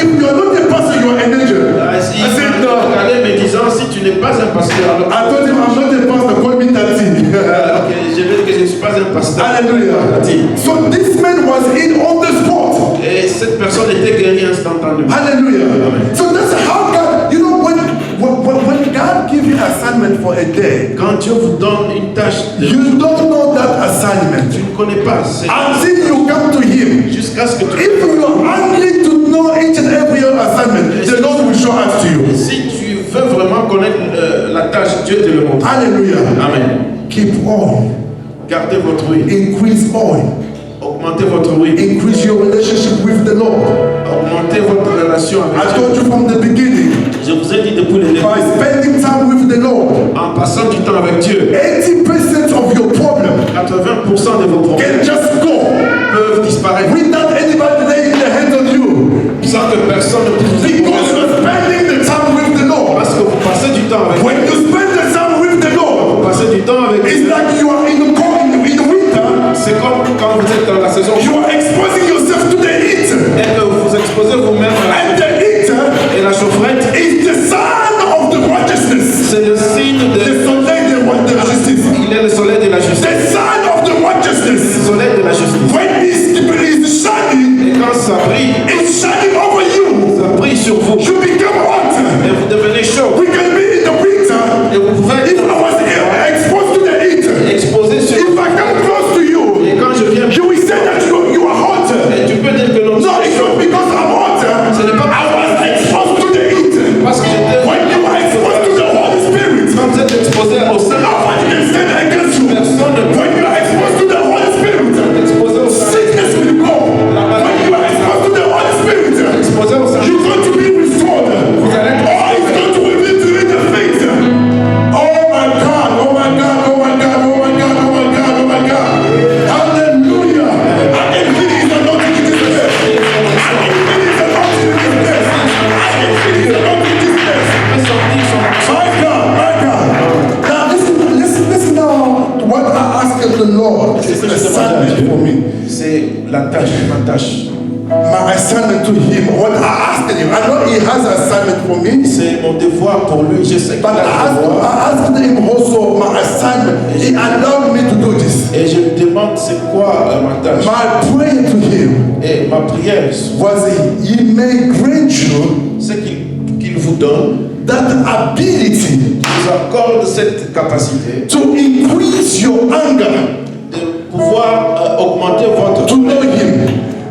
if you are not a pastor, you are an angel. I said, no. regardait me disant si tu n'es pas un pasteur, alors I told him, I'm not a pastor, call me Tati. ok, je vais dire que je ne suis pas un pasteur. Hallelujah. So this man was in on the spot. Et cette personne était guérie instantanément. Hallelujah. So that's how God, you know, when God gives you assignment for a day, Quand Dieu vous donne une tâche, you don't know that assignment tu ne connais pas. C'est until you come to Him. jusqu'à ce que tu... If you are hungry to know each and every assignment, the Lord will show us to you. Si tu veux vraiment connaître la tâche, Dieu te le montre. Hallelujah. Amen. Keep oil. Gardez votre huile. Increase oil. Augmentez votre huile. Increase your relationship with the Lord. Augmentez votre relation avec I Dieu. told you from the beginning, Je vous ai dit depuis le début, by spending time with the Lord, en passant du temps avec Dieu, 80% of your problem 80% de vos problèmes can just go peuvent disparaître without anybody laying their hands on you. sans que personne ne puisse vous Because you're spending the time with the Lord. Parce que vous passez du temps avec When you spend the time with the Lord, vous passez du temps avec it's like you are in the winter, c'est comme quand vous êtes dans la saison you are exposing yourself to the heat. et que vous vous exposez vous-même à And the heat et la chaufferette, is the sign of the righteousness. c'est le signe The de... soleil de la justice. Il est le soleil de la justice. The sign of the Le righteousness. soleil de la justice. When it's shining, Et quand ça brille, it's shining over you. ça brille sur vous. You become hot. Et vous devenez chaud. We can be in the winter. Et vous pouvez If I was exposed to the heat, exposer sur if I come close to you, Et quand je viens, you will say that you are hot. et tu peux dire que non, No, it's not because I'm hot. ce n'est pas I was exposed to the heat. parce que j'étais... When you are exposed to the Holy Spirit, Quand vous êtes exposé au Saint, nobody can stand against you. personne ne When you are exposed to the Holy Spirit, peut exposer au Saint. sickness will go. When you are exposed to the Holy Spirit, Exposé au Saint. you're going to be restored. Vous allez être... Oh, it's going to reveal to you the things. Oh my God, oh my God, oh my God, oh my God, oh my God, oh my God. Hallelujah. I can feel His anointing in this place. I can feel His anointing in this place. I can feel His anointing in this place. My God, my God. Now listen now to what I asked the Lord. It's an assignment for me. C'est la tâche, ma tâche. My assignment to Him. What I asked Him. I know He has an assignment for me. C'est mon devoir pour lui. Je sais qu'il But a le devoir. I asked him also my assignment. He allowed me to do this. Et je lui demande c'est quoi ma tâche. My prayer to him Et ma prière, was He may grant you c'est qu'il vous donne, that ability vous accorde cette capacité to increase your anger, de pouvoir augmenter votre... to know Him.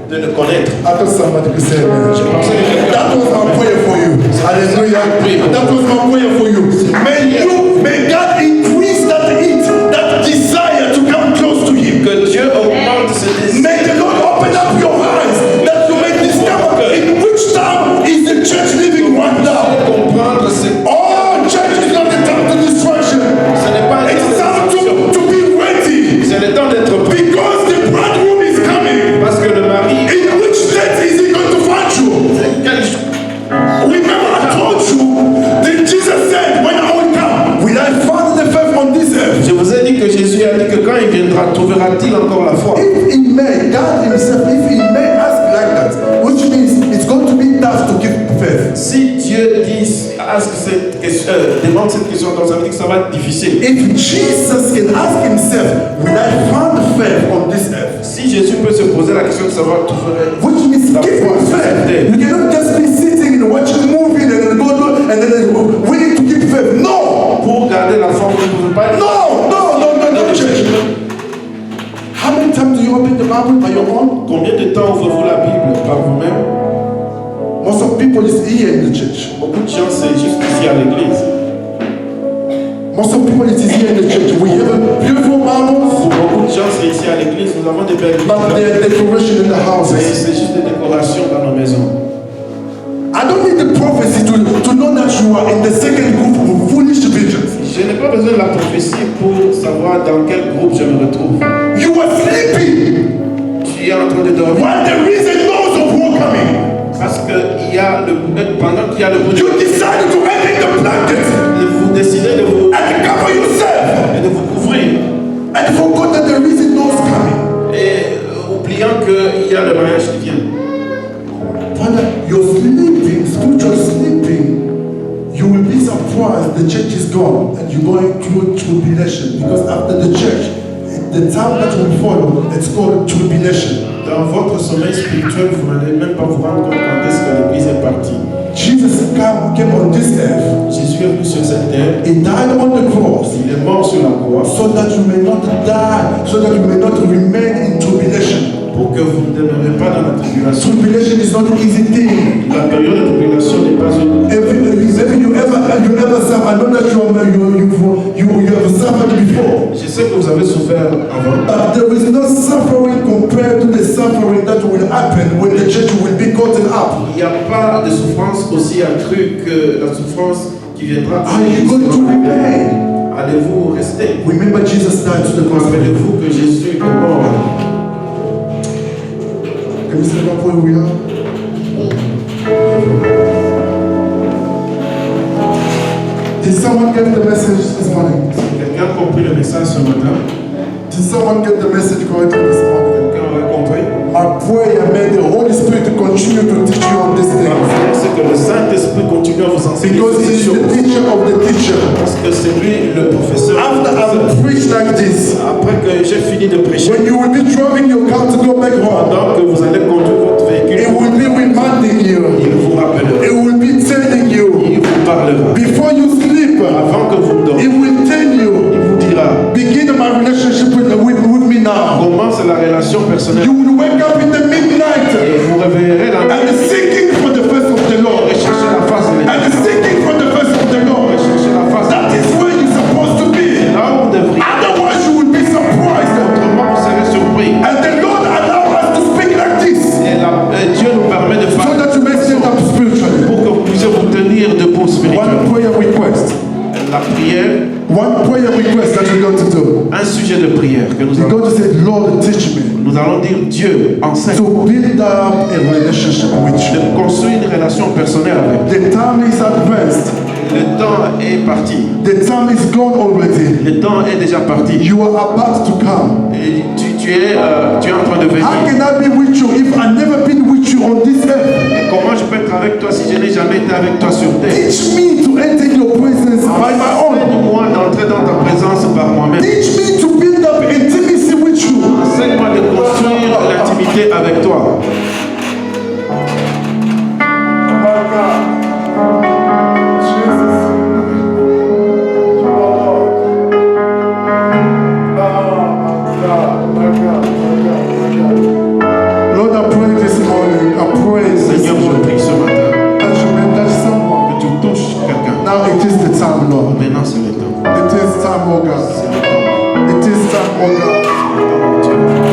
de le connaître. I thought somebody could say amen. Je pensais que quelqu'un... That was my prayer for you. Hallelujah. That was my prayer for you. May God increase that heat, that desire to come close to Him. Que Dieu augmente ce désir. May the Lord open up your eyes that you may discover in which time is the church living right now. Comprendre c'est... Oh, church is not the time to destruction. Ce n'est pas un It's temps de time destruction. to be ready. C'est le temps d'être prêt. Because the bridegroom is coming. Parce que le mari... In which state is he going to find you? Remember I told you that Jesus said, when I will come, will I find the faith on this earth? Je vous ai dit que Jésus a dit que quand il viendra, trouvera-t-il encore la foi? If he may, God himself, if he may ask like that, which means it's going to be tough to give faith. Si Dieu dit, demande cette question, donc ça veut dire que ça va être difficile. If Jesus can ask himself, will I find faith on this earth? Si Jésus peut se poser la question de savoir, trouverait Which means la give foi him sur cette faith. terre. You cannot just be sitting and watching a movie and then go and then waiting to give faith. No! Pour garder la foi, vous ne pouvez pas... No, church. How many times do you open the Bible by your own? Combien de temps ouvrez-vous la Bible par vous-même? Most of people is here in the church. Beaucoup de gens, c'est juste ici à l'église. Most of people is here in the church. We have beautiful Bibles, Pour beaucoup de gens, c'est ici à l'église. Nous avons des belles but Bibles. there are decoration in the Mais houses. c'est juste des décorations dans nos maisons. I don't need the prophecy to know that you are in the second group of foolish virgins. Je n'ai pas besoin de la prophétie pour savoir dans quel groupe je me retrouve. You are sleeping Tu es en train de dormir while there is a noise of war coming. parce que pendant qu'il y a le bruit You decided to enter the blanket vous décidez de vous and cover yourself et de vous couvrir and forgot that there is a noise coming. et oubliant qu'il y a le mariage qui vient. Father, you're sleeping, spiritual sleeping. You will be surprised the church is gone and you're going through tribulation because after the church, the time that will follow, it's called tribulation. Dans votre sommeil spirituel, vous n'allez même pas vous rendre compte quand est-ce que l'Église est partie. Jesus came on this earth. Jésus est venu sur cette terre. He died on the cross Il est mort sur la croix so that you may not die, so that you may not remain in tribulation. pour que vous ne demeurez pas dans la tribulation. Tribulation is not an easy thing. La période de tribulation n'est pas une... If you ever suffer, I know that you have suffered before. Je sais que vous avez souffert avant. But there is no suffering compared to the suffering that will happen when the church will be caught up. Il n'y a pas de souffrance aussi accrue que la souffrance qui viendra. Are you going to remain? Allez-vous rester? Remember Jesus died to the cross. Rappelez-vous que Jésus est mort. Can you stand up where we are? Did someone get the message this morning? Quelqu'un a compris le message ce matin? Did someone get the message correctly this morning? Quelqu'un aurait compris? My prayer, may the Holy Spirit continue to teach you on this thing. C'est que le Saint-Esprit continue à vous enseigner Because he ces is the choses. teacher of the teacher. Parce que c'est lui le professeur. After I preach like this, Après que j'ai fini de prêcher, when you will be driving your car to go back home, pendant que vous allez conduire votre it véhicule, will be reminding you. il vous rappellera. It will be telling you. Il vous parlera. Before you sleep, Avant que vous dormiez, it will tell you. il vous dira Begin my relationship with me now. commence la relation personnelle. You will wake up in the midnight Et vous réveillerez dans la and seeking for the face of the Lord. rechercher la face de l'Éternel. And seeking for the face of the Lord. Rechercher la face. That is where you're supposed to be. Là où vous devriez. Otherwise, you will be surprised. Autrement, vous serez surpris. And the Lord allow us to speak like this Et Dieu nous permet de so faire that you may stand up spiritually. pour que vous puissiez vous tenir debout spirituellement. One prayer request. La prière, One prayer request that we're going to do. un sujet de prière que nous We're allons, going to say, Lord, teach me nous allons dire Dieu enseigne to build up a relationship with you. de construire une relation personnelle avec. The time is advanced. Le temps est parti. The time is gone already. Le temps est déjà parti. You are about to come. Et tu es en train de venir. How can I be with you if I never been with you on this earth? Et comment je peux être avec toi si je n'ai jamais été avec toi sur terre? Teach me to enter your presence by my own. Enseigne-moi d'entrer dans ta présence par moi-même. Teach me to build up intimacy with you. Enseigne-moi de construire l'intimité avec toi. Lord, I pray this morning. I pray Seigneur, je prie ce matin that you may touch someone. que tu touches quelqu'un. Now it is the time, Lord. Maintenant, c'est le temps. It is time, oh God. C'est le temps. It is time, oh God. C'est le temps, Dieu.